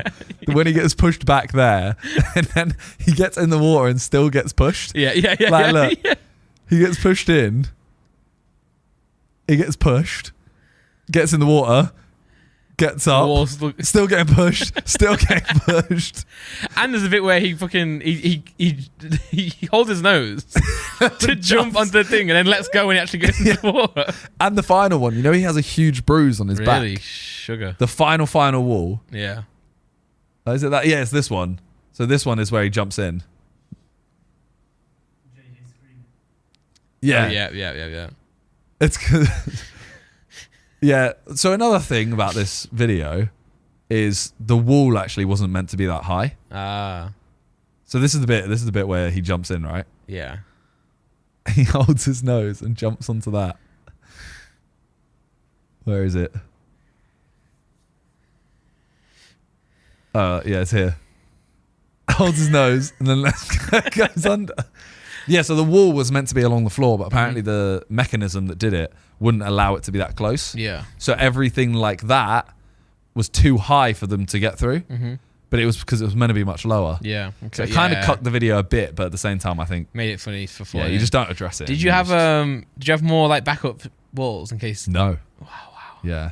When he gets pushed back there, and then he gets in the water and still gets pushed. Yeah. Like, look, he gets pushed in. He gets pushed. Gets in the water. Gets up. Still getting pushed. Still getting pushed. And there's a bit where he fucking he holds his nose to jump onto the thing and then lets go when he actually gets into the water. And the final one, you know, he has a huge bruise on his Really, back. sugar. The final wall. Yeah. Oh, is it that? Yeah, it's this one. So this one is where he jumps in. JJ screaming. Yeah. Oh, yeah. It's good. Yeah. So another thing about this video is the wall actually wasn't meant to be that high. Ah. So this is the bit where he jumps in, right? Yeah. He holds his nose and jumps onto that. Where is it? Yeah, it's here. Holds his nose and then goes under. Yeah, so the wall was meant to be along the floor, but apparently the mechanism that did it wouldn't allow it to be that close. Yeah. So everything like that was too high for them to get through. Mm-hmm. But it was because it was meant to be much lower. Yeah. So Okay. it kind of cut the video a bit, but at the same time, I think, Made it funny for yeah, Floyd. you just don't address it. Did you have more like backup walls in case? No. Wow. Yeah.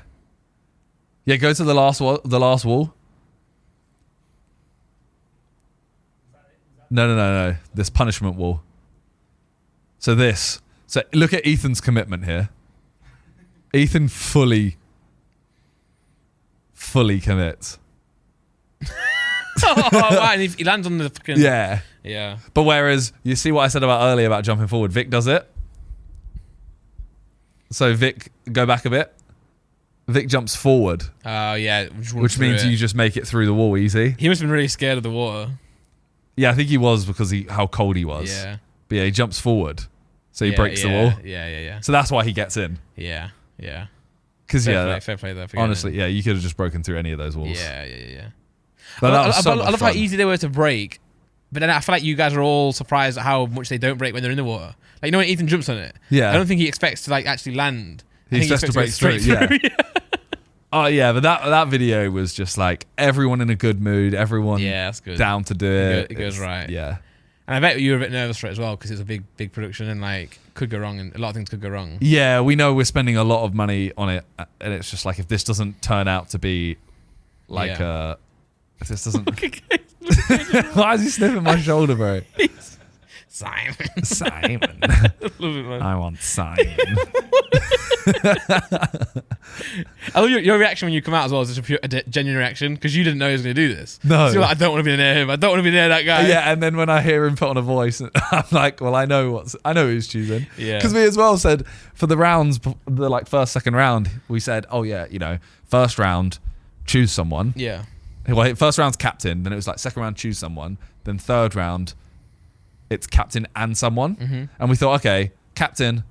Yeah, go to the last wall. No. This punishment wall. So look at Ethan's commitment here. Ethan fully commits. Oh, wow. And he lands on the fucking... Yeah. Yeah. But whereas, you see what I said about earlier about jumping forward, Vic does it. So Vic, go back a bit. Vic jumps forward. Oh, yeah. Which means you just make it through the wall easy. He must have been really scared of the water. Yeah, I think he was because how cold he was. Yeah. But yeah, he jumps forward. So he breaks the wall. Yeah. So that's why he gets in. Yeah. Because Fair play there. Honestly, yeah, you could have just broken through any of those walls. Yeah. But I love how easy they were to break. But then I feel like you guys are all surprised at how much they don't break when they're in the water. Like, you know when Ethan jumps on it? Yeah. I don't think he expects to like actually land. He expects to break through. Yeah. Oh yeah, but that video was just like everyone in a good mood, everyone that's good. down to do it. It goes right. Yeah. And I bet you were a bit nervous for it as well because it's a big production and like could go wrong and a lot of things could go wrong. Yeah, we know we're spending a lot of money on it, and it's just like if this doesn't turn out to be like if this doesn't. Why is he sniffing my shoulder, bro? Simon. I want Simon. I love your reaction when you come out as well. It's just a genuine reaction because you didn't know he was going to do this. No. So you're like, I don't want to be near him. I don't want to be near that guy. Yeah, and then when I hear him put on a voice, I'm like, well, I know who's choosing. Yeah. Because we as well said for the rounds, the like first, second round, we said, oh yeah, first round, choose someone. Yeah. Well, first round's captain, then it was like second round, choose someone, then third round, it's captain and someone. Mm-hmm. And we thought, okay, captain,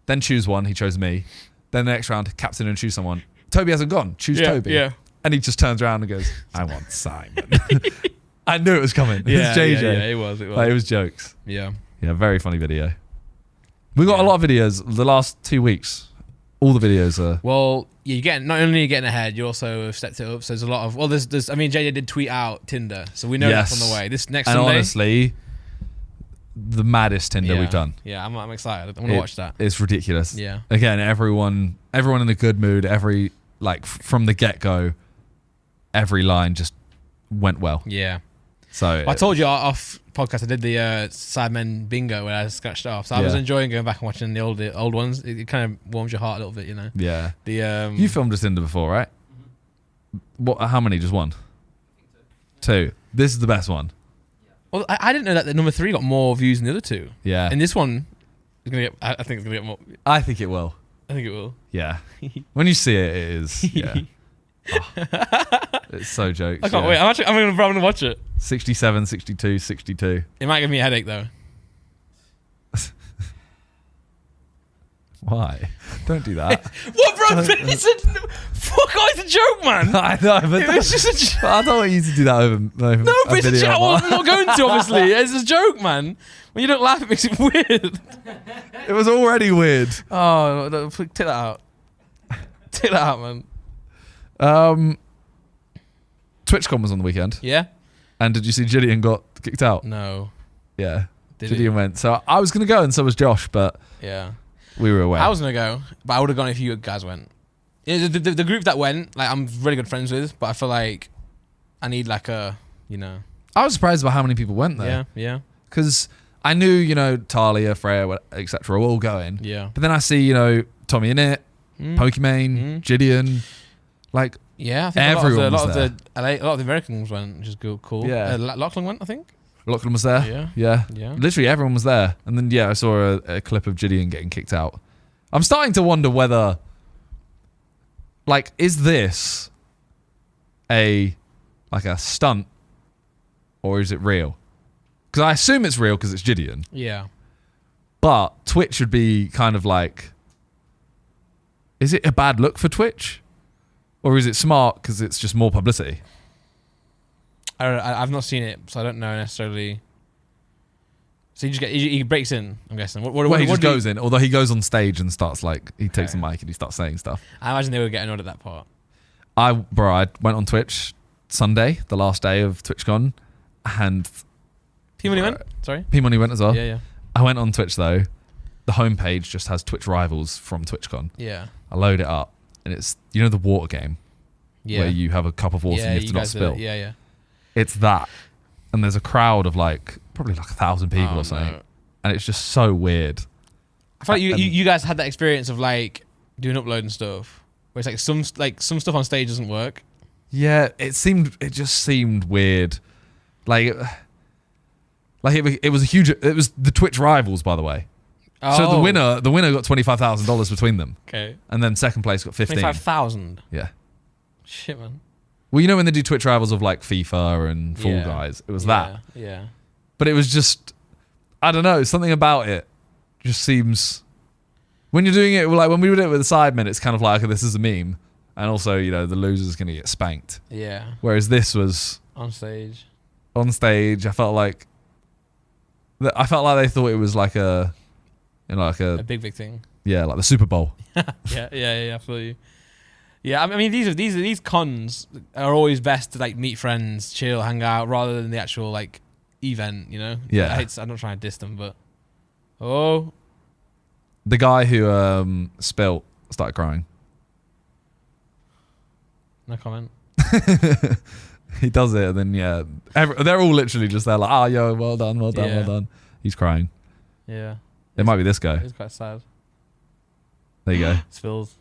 then choose one. He chose me. Then the next round, captain and choose someone. Toby hasn't gone. Choose Toby. Yeah. And he just turns around and goes, I want Simon. I knew it was coming. Yeah, It's JJ. Yeah, it was. Like, it was jokes. Yeah. Yeah, very funny video. We got a lot of videos the last 2 weeks. All the videos are... Well, yeah, not only are you getting ahead, you also have stepped it up. So there's a lot of... Well, there's I mean, JJ did tweet out Tinder. So we know that's on the way. This next and Sunday... honestly... the maddest Tinder we've done. Yeah, I'm excited. I want to watch that. It's ridiculous. Yeah. Again, everyone in a good mood. From the get-go, every line just went well. Yeah. So I told you off podcast I did the Sidemen bingo where I scratched it off. So I was enjoying going back and watching the old ones. It kind of warms your heart a little bit, you know. Yeah. The you filmed a Tinder before, right? Mm-hmm. What? How many? Just one? Two. This is the best one. Well, I didn't know that the number 3 got more views than the other 2. Yeah. And this one is gonna get. I think it's gonna get more. I think it will. I think it will. Yeah. When you see it, it is. Yeah. It's so jokes. I can't wait. I'm gonna watch it. 67, 62, 62. It might give me a headache though. Why? Don't do that. What, bro? Fuck off! It's a joke, man. I know, but It's just a joke. I don't want you to do that over No, but it's a joke. I'm not going to. Obviously, it's a joke, man. When you don't laugh, it makes it weird. It was already weird. Oh, no, take that out. Take that out, man. TwitchCon was on the weekend. Yeah. And did you see Gideon got kicked out? No. Yeah. Did Gideon he? went. So I was going to go, and so was Josh, but Yeah. we were away. I was gonna go, but I would have gone if you guys went. Yeah, the group that went, like I'm really good friends with, but I feel like I need like a, I was surprised by how many people went there. Yeah, yeah, Because I knew, Talia, Freya, etc. were all going. yeah. But then I see, Tommy Innit, Pokimane, Gideon, like Yeah, I think everyone a lot was of the Americans went, which is cool. Yeah. Lachlan went, I think. Lachlan was there. Yeah. Literally everyone was there. And then I saw a clip of Gideon getting kicked out. I'm starting to wonder whether, is this a stunt or is it real? Because I assume it's real because it's Gideon. Yeah. But Twitch should be kind of is it a bad look for Twitch? Or is it smart because it's just more publicity? I've not seen it, so I don't know necessarily. So he breaks in, I'm guessing. He just goes in, although he goes on stage and starts he takes the mic and he starts saying stuff. I imagine they would get annoyed at that part. I went on Twitch Sunday, the last day of TwitchCon, and P-Money went? Sorry? P-Money went as well. Yeah. I went on Twitch though. The homepage just has Twitch rivals from TwitchCon. Yeah. I load it up and it's the water game where you have a cup of water and you have to not spill. Yeah. It's that, and there's a crowd of probably 1,000 people or something, and it's just so weird. I feel like you guys had that experience of doing upload and stuff, where it's some stuff on stage doesn't work. Yeah, it just seemed weird. Like it was a huge. It was the Twitch rivals, by the way. Oh. So the winner got $25,000 between them. Okay. And then second place got 15. 25,000. Yeah. Shit, man. Well, you know when they do Twitch rivals of like FIFA and Fall Guys, it was that. Yeah. But it was just, I don't know, something about it just seems. When you're doing it, like when we did it with the Sidemen, it's kind of like, okay, this is a meme, and also the loser's going to get spanked. Yeah. Whereas this was On stage. on stage. I felt like they thought it was like a A big thing. yeah, like the Super Bowl. Yeah, I feel you. Yeah, I mean these cons are always best to like meet friends, chill, hang out, rather than the actual like event. Yeah. I'm not trying to diss them, but The guy who spilt started crying. No comment. He does it, and then they're all literally just there like, oh, yo, well done. He's crying. Yeah. It might be this guy. It's quite sad. There you go. Spills.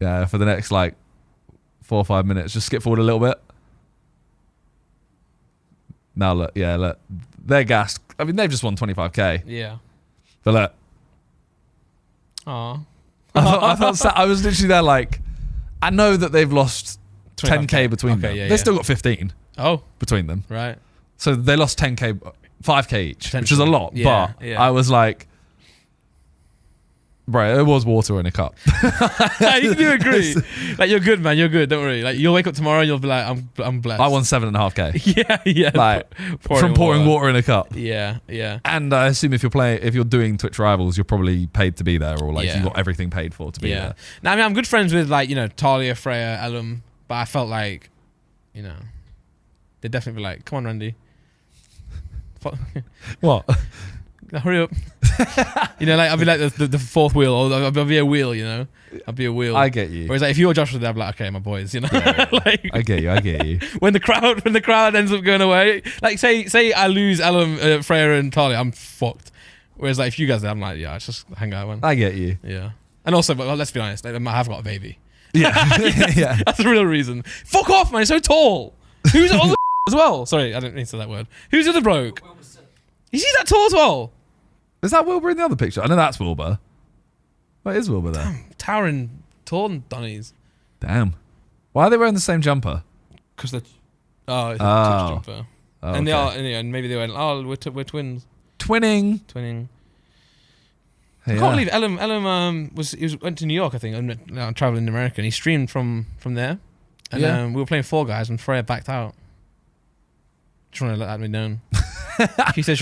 Yeah, for the next like 4 or 5 minutes, just skip forward a little bit. Now look, they're gassed. I mean, they've just won 25k. Yeah. But look, Aw. I felt sad. I was literally there like, I know that they've lost 10k between them. Yeah, they still got 15 between them. Right. So they lost 10k, 5k each, which is a lot. Yeah, but yeah. I was like, right, it was water in a cup. You do agree. Like, you're good, man. You're good. Don't worry. Like, you'll wake up tomorrow and you'll be like, I'm blessed. I won 7.5k. Yeah. Like from pouring water in a cup. Yeah. And I assume if you're doing Twitch rivals, you're probably paid to be there, or like Yeah. you got everything paid for to be there. Now, I mean, I'm good friends with like Talia, Freya, Ellum, but I felt like, they'd definitely be like, come on, Randy. What? Hurry up. Like I'll be like the fourth wheel, or I'll be a wheel, I'll be a wheel. I get you. Whereas like if you were Joshua there, I'd be like, okay, my boys, Yeah. like, I get you. when the crowd ends up going away, like say I lose Ellum, Freya and Talia, I'm fucked. Whereas like if you guys there, I'm like, yeah, let's just hang out, man. I get you. Yeah. And also, but let's be honest, like, I have got a baby. Yeah. Yeah. That's the real reason. Fuck off, man. He's so tall. Who's on the as well? Sorry, I didn't mean to say that word. Who's the other bloke? Is he that tall as well? Is that Wilbur in the other picture? I know that's Wilbur. What is Wilbur there? Towering tall and Donnies. Damn. Why are they wearing the same jumper? Because they're... Oh, it's a Oh. touch jumper. Oh, And they okay. are, and maybe they went, oh, we're twins. Twinning. Twinning. Hey, I can't believe Ellum went to New York, I think, and traveling in America, and he streamed from there. And Yeah. we were playing Fall Guys, and Freya backed out. Just want to let that be known. He said,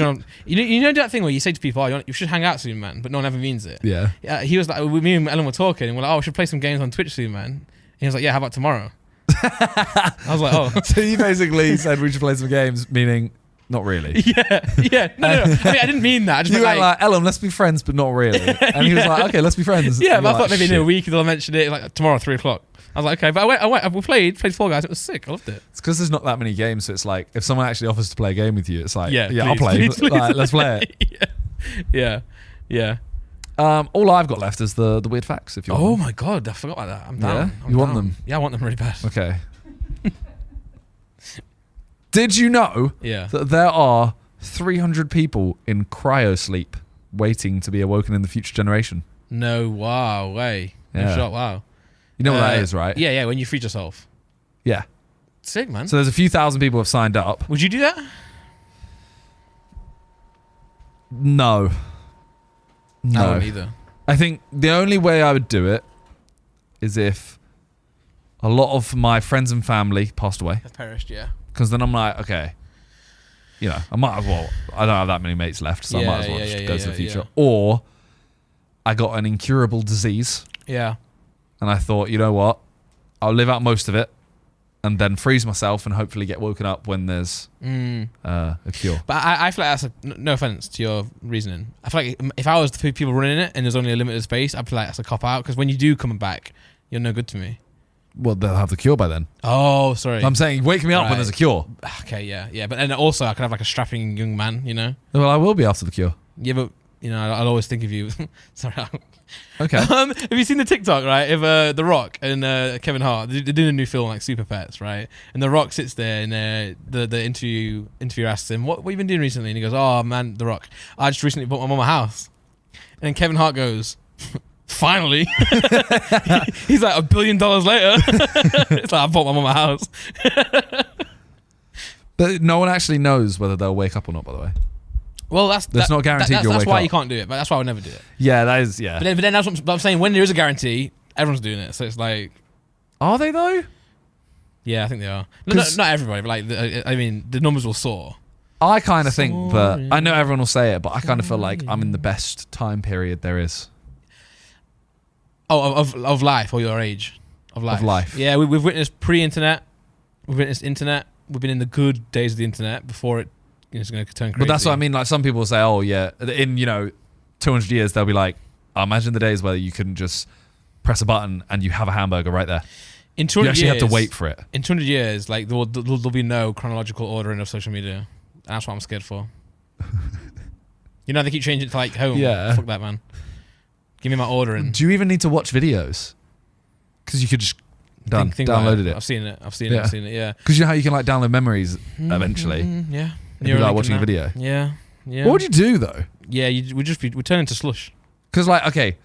you know that thing where you say to people, oh, you should hang out soon, man, but no one ever means it. Yeah. He was like, me and Ellen were talking, and we're like, oh, we should play some games on Twitch soon, man. And he was like, yeah, how about tomorrow? I was like, oh. So you basically said we should play some games, meaning not really. Yeah. No. I mean, I didn't mean that. I just You meant were like, Ellen, let's be friends, but not really. And he was like, okay, let's be friends. yeah, And but I you're thought like, maybe in a shit. week they'll mention it, like tomorrow, 3:00. I was like, okay, but I went, we played Fall Guys. It was sick. I loved it. It's because there's not that many games, so it's like if someone actually offers to play a game with you, it's like, Yeah, I'll play. please, Like, let's play it. Yeah. All I've got left is the weird facts. If you want Oh them. my god, I forgot about that. I'm Yeah? down. I'm You want down. them? Yeah, I want them really bad. Okay. Did you know Yeah. that there are 300 people in cryosleep waiting to be awoken in the future generation? No, wow, way. No Yeah. shot, wow. You know what that is, right? Yeah, when you freed yourself. Yeah. Sick, man. So there's a few thousand people have signed up. Would you do that? No. I No. don't either. I think the only way I would do it is if a lot of my friends and family passed away. I've perished, yeah. Because then I'm like, okay, I might as well. I don't have that many mates left, so I might as well just go to the future. yeah. Or I got an incurable disease, Yeah. and I thought, you know what? I'll live out most of it, and then freeze myself, and hopefully get woken up when there's a cure. But I feel like that's no offense to your reasoning. I feel like if I was the people running it and there's only a limited space, I'd feel like that's a cop out because when you do come back, you're no good to me. Well, they'll have the cure by then. Oh, sorry. I'm saying, wake me up when Right. there's a cure. Okay, yeah. But then also I could have like a strapping young man, Well, I will be after the cure. Yeah, but You know, I'll always think of you. Sorry. Okay. Have you seen the TikTok, right? Of The Rock and Kevin Hart? They're doing a new film, like Super Pets, right? And The Rock sits there and the interviewer asks him, what have you been doing recently? And he goes, oh, man, The Rock, I just recently bought my mum a house. And then Kevin Hart goes, finally. He's like, $1 billion later. It's like, I bought my mum a house. But no one actually knows whether they'll wake up or not, by the way. Well, that's not guaranteed you'll that's wake why up. you can't do it, but that's why I would never do it. Yeah, that is, yeah. But then that's what I'm saying. When there is a guarantee, everyone's doing it. So it's like, Are they though? yeah, I think they are. Not everybody, but like, I mean, the numbers will soar. I kind of think that, I know everyone will say it, but I kind of feel like I'm in the best time period there is. Oh, of life or your age? Of life. Of life. Yeah, we've witnessed pre-internet. We've witnessed internet. We've been in the good days of the internet before it's going to turn crazy. But that's what I mean. Like some people say, oh yeah, in 200 years they'll be like, I imagine the days where you couldn't just press a button and you have a hamburger right there. In 200 you actually years, have to wait for it. In 200 years, like there'll be no chronological ordering of social media. That's what I'm scared for. You know, they keep changing it to like home. Yeah. Fuck that, man. Give me my ordering. Do you even need to watch videos? Because you could just downloaded it. I've seen it. Yeah. Because you know how you can like download memories eventually. Yeah. If you like watching a video. Yeah. Yeah. What would you do though? Yeah, we'd turn into slush. Because like, okay,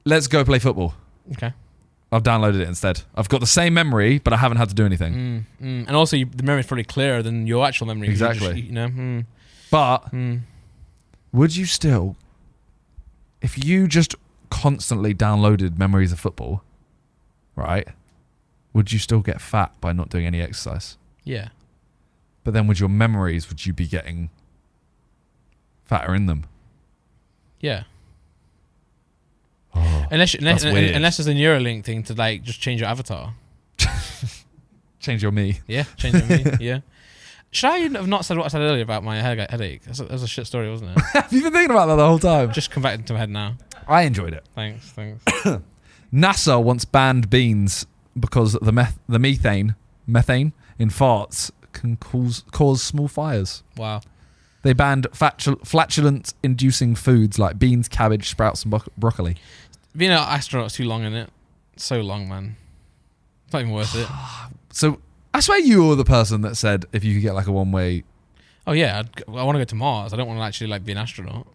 let's go play football. Okay. I've downloaded it instead. I've got the same memory, but I haven't had to do anything. And also, the memory's probably clearer than your actual memory. Exactly. But would you still, if you just constantly downloaded memories of football, right, would you still get fat by not doing any exercise? Yeah. But then with your memories, would you be getting fatter in them? Yeah. Oh, unless that's weird. there's a Neuralink thing to like just change your avatar. Change your me. Yeah, change your me. Yeah. Should I have not said what I said earlier about my headache? That was a shit story, wasn't it? Have you been thinking about that the whole time? Just come back into my head now. I enjoyed it. Thanks. NASA once banned beans because the methane in farts can cause small fires. Wow. They banned flatulent-inducing foods like beans, cabbage, sprouts, and broccoli. Being an astronaut's too long, isn't it? So long, man. It's not even worth it. So I swear you were the person that said if you could get like a one-way. Oh yeah, I want to go to Mars. I don't want to actually like be an astronaut.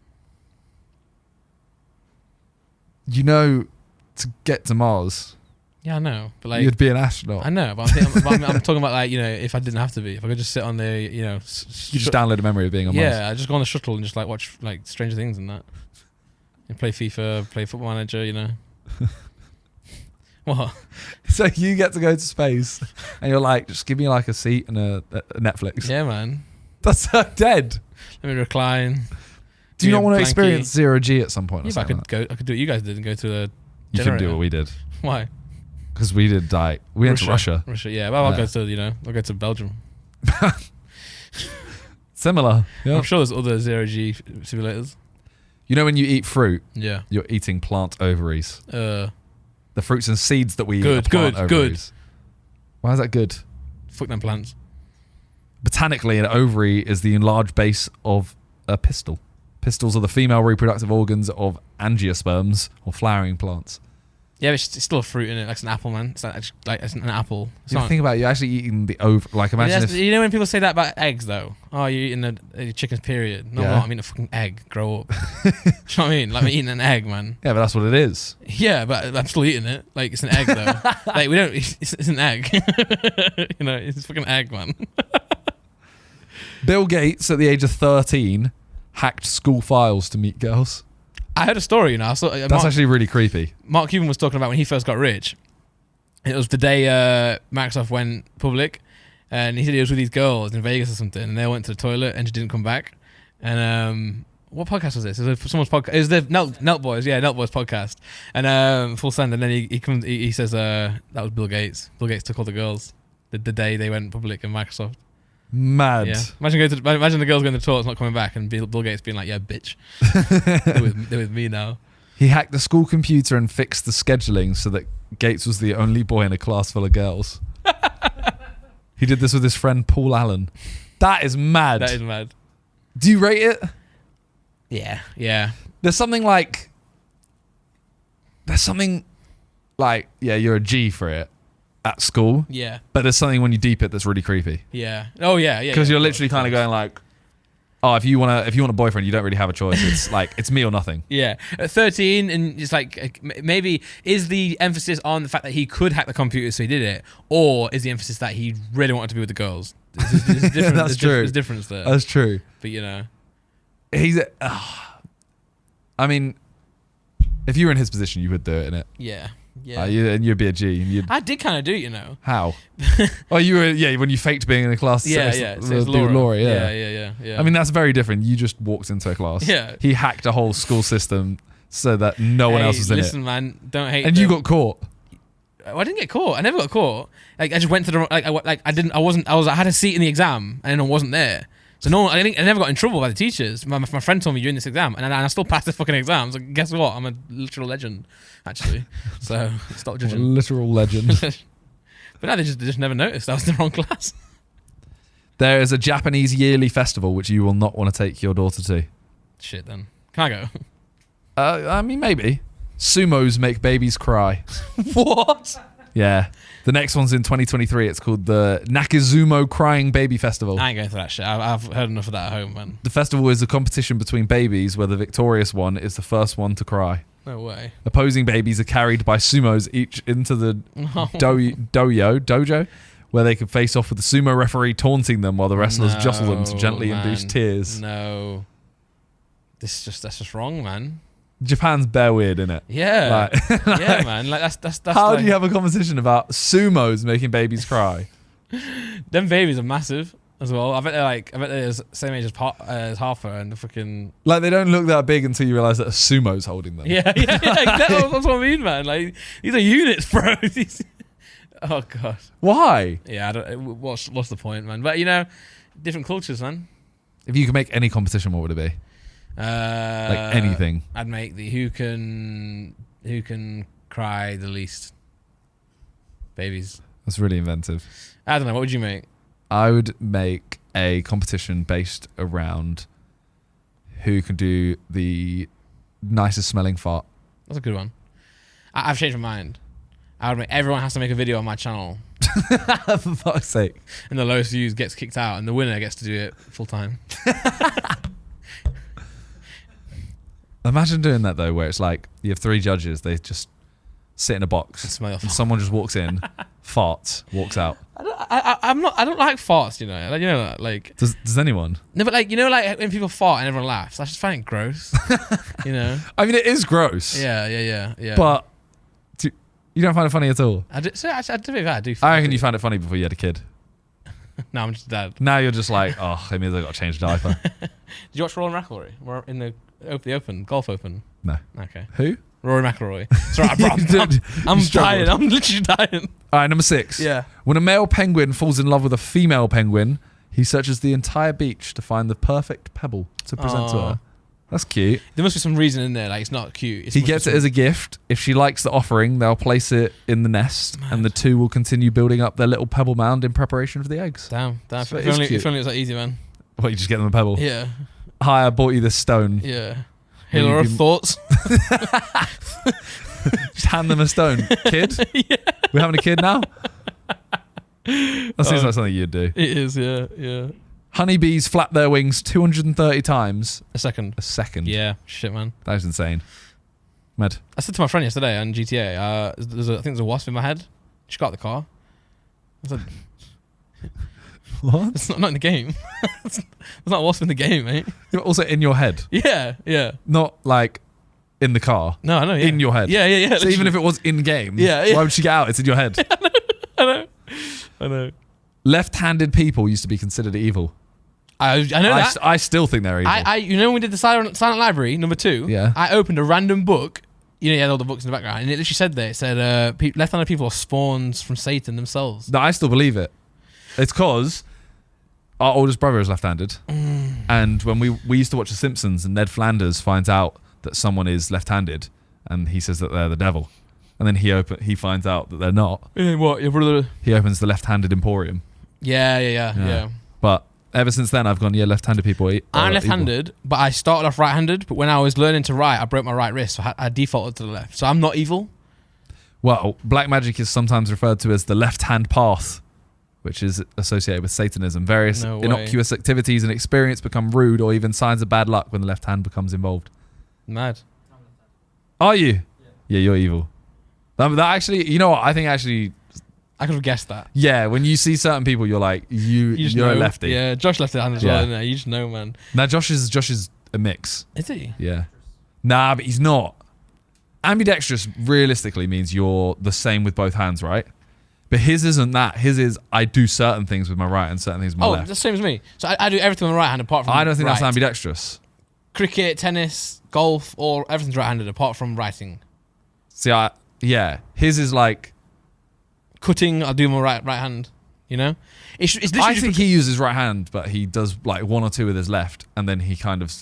You know, to get to Mars. Yeah, I know, but like you'd be an astronaut. I know, but I'm talking about like if I didn't have to be, if I could just sit on the you just download a memory of being on Mars. Yeah, I just go on the shuttle and just like watch like Stranger Things and that, and play FIFA, play Football Manager. What? So you get to go to space, and you're like, just give me like a seat and a Netflix. Yeah, man. That's so dead. Let me recline. Do you not want to experience 0 G at some point? Yeah, I could do what you guys did and go to a. You couldn't do what we did. Why? Because we did we went to Russia. Yeah. Well, I'll go to Belgium. Similar. Yep. I'm sure there's other 0 G simulators. You know when you eat fruit, yeah, you're eating plant ovaries. The fruits and seeds that we eat are plant ovaries. Good. Why is that good? Fuck them plants. Botanically, an ovary is the enlarged base of a pistil. Pistils are the female reproductive organs of angiosperms or flowering plants. Yeah, but it's still a fruit, isn't it? Like it's an apple, man. It's an apple. You think about it, you're actually eeting the like imagine if... You know when people say that about eggs, though? Oh, you're eating a chicken's period. No, yeah. I'm not. I'm eating a fucking egg. Grow up. Do you know what I mean? Like I'm eating an egg, man. Yeah, but that's what it is. Yeah, but I'm still eating it. Like it's an egg, though. Like we don't... It's an egg. It's a fucking egg, man. Bill Gates, at the age of 13, hacked school files to meet girls. I heard a story, That's actually really creepy. Mark Cuban was talking about when he first got rich. It was the day Microsoft went public, and he said he was with these girls in Vegas or something, and they went to the toilet and she didn't come back. And what podcast was this? It was someone's podcast. It was the Nelt Boys, Nelt Boys podcast. And Full Send, and then he says that was Bill Gates. Bill Gates took all the girls the day they went public in Microsoft. Mad. Yeah. Imagine the girls going to the toilet, not coming back, and Bill Gates being like, "Yeah, bitch, they're with me now." He hacked the school computer and fixed the scheduling so that Gates was the only boy in a class full of girls. He did this with his friend Paul Allen. That is mad. That is mad. Do you rate it? Yeah, yeah. There's something like, yeah, you're a G for it at school. Yeah. But there's something when you deep it that's really creepy. Yeah. Oh yeah, yeah. Because yeah, you're literally kind of going like, oh, if you want a boyfriend, you don't really have a choice. It's like, it's me or nothing. Yeah. At 13, and it's like, maybe is the emphasis on the fact that he could hack the computer so he did it, or is the emphasis that he really wanted to be with the girls? There's different, That's true. There's difference there. That's true. But you know, I mean, if you were in his position, you would do it, innit? yeah, yeah. And you'd be a G. And you'd, I did kind of do it, you know. how? Oh, you were, yeah, when you faked being in a class. Yeah, so yeah. it's So it's Laura, yeah. yeah. Yeah. I mean, that's very different. You just walked into a class. Yeah. He hacked a whole school system so that no one else was in listen, it. man, don't hate. And them. you got caught. I didn't get caught. I never got caught. Like I just went to the I had a seat in the exam and I wasn't there. So I never got in trouble by the teachers. My friend told me during this exam, and I still passed the fucking exam. So guess what? I'm a literal legend, actually. So stop A judging. literal legend. But no, they just never noticed I was in the wrong class. There is a Japanese yearly festival which you will not want to take your daughter to. Shit, then can I go? I mean, maybe. Sumos make babies cry. What? Yeah. The next one's in 2023. It's called the Nakizumo Crying Baby Festival. I ain't going for that shit. I've heard enough of that at home, man. The festival is a competition between babies where the victorious one is the first one to cry. No way. Opposing babies are carried by sumos each into the No. dojo, where they can face off with the sumo referee taunting them while the wrestlers jostle them to gently induce man. tears. No. That's just wrong, man. Japan's bare weird, innit? Yeah. Like, Yeah, man. Like that's how like, do you have a competition about sumos making babies cry? them babies are massive as well. I bet they're the same age as Harper and the fucking Like, they don't look that big until you realise that a sumo's holding them. yeah. That's what I mean, man. Like these are units, bro. Oh god. Why? Yeah, I don't. What's the point, man? But you know, different cultures, man. If you could make any competition, what would it be? Like anything. I'd make the who can cry the least. Babies. That's really inventive. I don't know. What would you make? I would make a competition based around who can do the nicest smelling fart. That's a good one. I've changed my mind. I would make everyone has to make a video on my channel, For fuck's sake. and the lowest views gets kicked out, and the winner gets to do it full time. Imagine doing that though, where it's like you have 3 judges, they just sit in a box, Smell your and fart. someone just walks in, farts, walks out. I don't like farts, you know. Like, you know that, like Does anyone? no, but like you know, like when people fart and everyone laughs, I just find it gross. You know. I mean, it is gross. Yeah. But you don't find it funny at all. I do. So I do. I reckon you found it funny before you had a kid. No, I'm just a dad. Now you're just like, oh, it means I got to change the diaper. Did you watch Rory McIlroy? We're in the Open Golf Open. No. Okay. Who? Rory McIlroy. Sorry, I'm You struggled. dying. I'm literally dying. All right, number 6. Yeah. When a male penguin falls in love with a female penguin, he searches the entire beach to find the perfect pebble to present to Aw. her. That's cute. There must be some reason in there. Like it's not cute. He gets it as a gift. If she likes the offering, they'll place it in the nest, and the two will continue building up their little pebble mound in preparation for the eggs. Damn. So If it is only cute. it was that easy, man. What, you just get them a pebble? Yeah. Hi, I bought you this stone. Yeah. Hey, Will you Laura, be- thoughts? Just hand them a stone. Kid? Yeah. We're having a kid now? That seems like something you'd do. It is. Yeah. Honeybees flap their wings 230 times A second. a second. Yeah. Shit, man. That is insane. Mad. I said to my friend yesterday on GTA, I think there's a wasp in my head. She got out the car. I said, What? it's not in the game. It's not a wasp in the game, mate. You're also in your head. Yeah. Not like in the car. No, I know. Yeah. In your head. Yeah. So even if it was in game, Yeah. why would she get out? It's in your head. I know. Left-handed people used to be considered evil. I know that. I still think they're evil. You know when we did the Silent Library number 2? Yeah. I opened a random book. You know, you had all the books in the background, and it literally said there. It said, "Left-handed people are spawns from Satan themselves." No, I still believe it. It's because our oldest brother is left-handed, and when we used to watch The Simpsons, and Ned Flanders finds out that someone is left-handed, and he says that they're the devil, and then he finds out that they're not. What your brother? He opens the left-handed emporium. Yeah. But ever since then, I've gone, left-handed people. I'm left-handed, but I started off right-handed. But when I was learning to write, I broke my right wrist, so I defaulted to the left. So I'm not evil. Well, black magic is sometimes referred to as the left-hand path, which is associated with Satanism. Various innocuous activities and experience become rude or even signs of bad luck when the left hand becomes involved. Mad. Are you? Yeah, you're evil. That actually, you know what? I think actually... I could have guessed that. Yeah, when you see certain people, you're like, you're a lefty. Yeah, Josh left-handed as well, isn't he? You just know, man. Now, Josh is a mix. Is he? Yeah. Nah, but he's not. Ambidextrous realistically means you're the same with both hands, right? But his isn't that. His is I do certain things with my right and certain things with my left. Oh, the same as me. So I do everything with my right hand apart from I don't think right. that's ambidextrous. Cricket, tennis, golf, all everything's right-handed apart from writing. See, his is like... Cutting, I'll do my right hand, you know? It's I think he uses right hand, but he does like one or two with his left, and then he kind of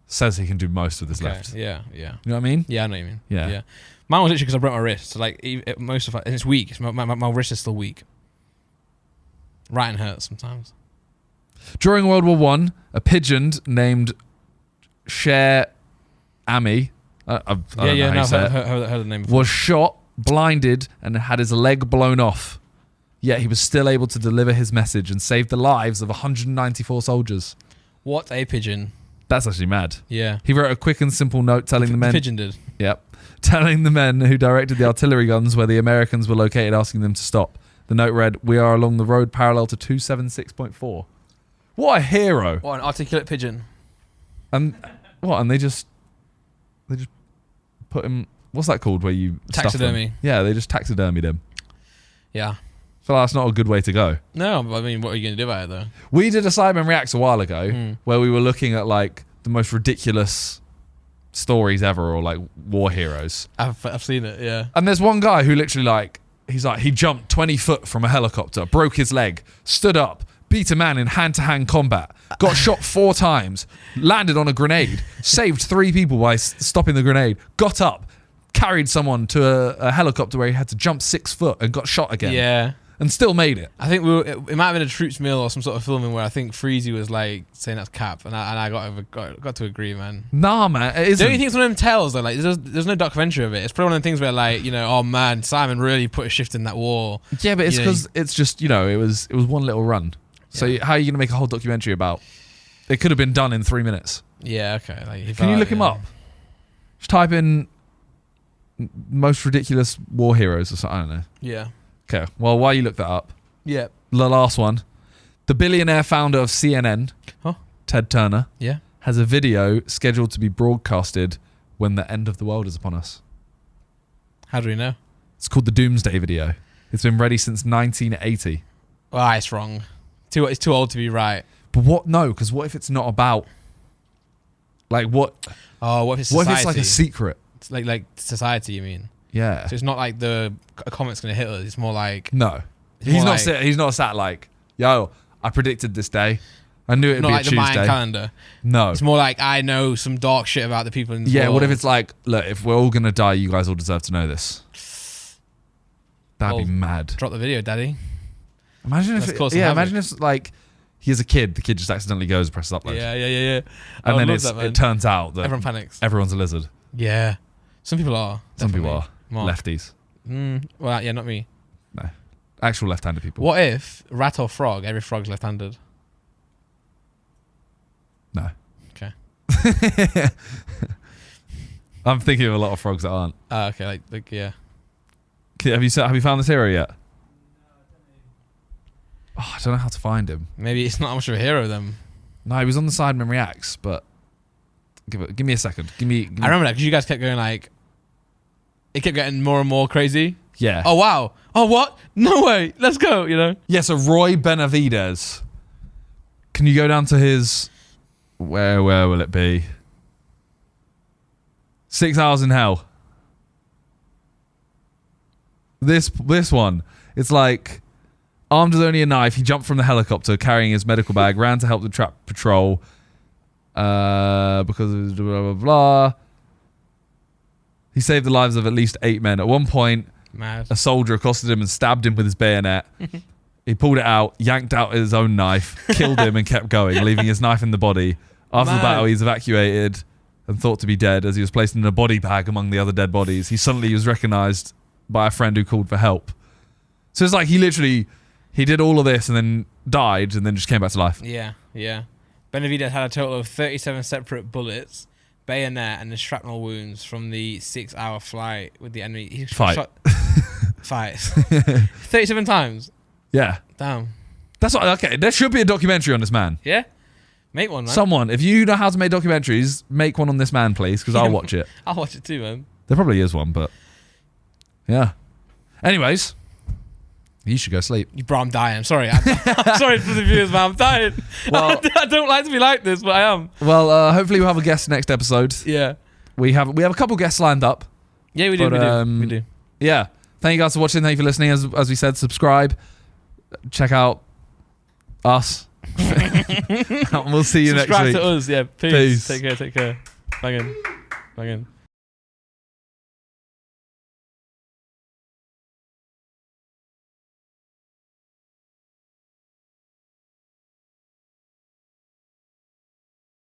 says he can do most with his left. Yeah. You know what I mean? Yeah, I know what you mean. Yeah. Mine was literally because I broke my wrist. So like most of it, and it's weak. My wrist is still weak. Writing hurts sometimes. During World War One, a pigeon named Cher Ami, I've heard the name before. was shot, blinded, and had his leg blown off. Yet he was still able to deliver his message and save the lives of 194 soldiers. What a pigeon. That's actually mad. Yeah. He wrote a quick and simple note telling the men... The pigeon did. Yep. Telling the men who directed the artillery guns where the Americans were located, asking them to stop. The note read, "We are along the road parallel to 276.4. What a hero. What an articulate pigeon. And what? And they just put him... What's that called where you... Taxidermy. Stuff them? Yeah, they just taxidermied him. Yeah. So that's not a good way to go. No, I mean, what are you going to do about it, though? We did a Sidemen Reacts a while ago where we were looking at, like, the most ridiculous stories ever or, like, war heroes. I've seen it, yeah. And there's one guy who literally, like, he jumped 20 foot from a helicopter, broke his leg, stood up, beat a man in hand-to-hand combat, got shot 4 times, landed on a grenade, saved 3 people by stopping the grenade, got up, carried someone to a helicopter where he had to jump 6 foot and got shot again. Yeah. And still made it. I think it might have been a troops meal or some sort of filming where I think Freezy was like saying that's cap, and I got to agree, man. Nah, man, it isn't. Don't you think it's one of them tells though? Like there's no documentary of it. It's probably one of the things where like, you know, oh man, Simon really put a shift in that war. Yeah, but it's because it's just, you know, it was one little run. So how are you gonna make a whole documentary about? It could have been done in 3 minutes. Yeah, okay. Like, can you look him up? Just type in most ridiculous war heroes or something. I don't know. Yeah. Okay, well, while you look that up, yeah, the last one, the billionaire founder of CNN, Ted Turner, has a video scheduled to be broadcasted when the end of the world is upon us. How do we know? It's called the Doomsday Video. It's been ready since 1980. Ah, it's wrong. It's too old to be right. But what? No, because what if it's not about, like, what? Oh, what if it's society? What if it's like a secret? It's like society, you mean? Yeah. So it's not like a comet's going to hit us. It's more like... No. He's not sat like, yo, I predicted this day. I knew it would be a Tuesday. Not like the Mayan calendar. No. It's more like, I know some dark shit about the people in the world. What if it's like, look, if we're all going to die, you guys all deserve to know this. That'd be mad. Drop the video, daddy. Imagine if like, he has a kid, the kid just accidentally goes and presses upload. Yeah. And then it turns out that everyone panics. Everyone's a lizard. Yeah. Some people are. Some people are. Mark. Lefties. Well, yeah, not me. No. Actual left-handed people. What if rat or frog, every frog's left-handed? No. Okay. I'm thinking of a lot of frogs that aren't. Okay, like yeah. Have you found this hero yet? Oh, I don't know how to find him. Maybe it's not much of a hero then. No, he was on the Sidemen Reacts, but give me a second. Give me I remember that because you guys kept going like, it kept getting more and more crazy. Yeah. Oh wow. Oh what? No way. Let's go. You know. Yeah. So Roy Benavides. Can you go down to his? Where will it be? 6 Hours in Hell. This one. It's like, armed with only a knife, he jumped from the helicopter carrying his medical bag, ran to help the trap patrol. Because of blah blah blah. He saved the lives of at least 8 men. At one point, a soldier accosted him and stabbed him with his bayonet. He pulled it out, yanked out his own knife, killed him, and kept going, leaving his knife in the body. After the battle, he's evacuated and thought to be dead. As he was placed in a body bag among the other dead bodies, he suddenly was recognized by a friend who called for help. So it's like he did all of this and then died and then just came back to life. Yeah. Benavidez had a total of 37 separate bullets, bayonet, and the shrapnel wounds from the 6-hour flight with the enemy. He Fight. 37 times. Yeah. Damn. That's what. Okay, there should be a documentary on this man. Yeah? Make one, man. Someone, if you know how to make documentaries, make one on this man, please, because I'll watch it. I'll watch it too, man. There probably is one, but yeah. Anyways, you should go sleep. Bro, I'm dying. I'm sorry. I'm sorry for the viewers, man. I'm dying. Well, I don't like to be like this, but I am. Well, hopefully we'll have a guest next episode. Yeah. We have a couple guests lined up. Yeah, we do. But, we do. Yeah. Thank you guys for watching. Thank you for listening. As we said, subscribe. Check out us. We'll see you next week. Subscribe to us. Yeah. Peace. Peace. Take care. Bang in.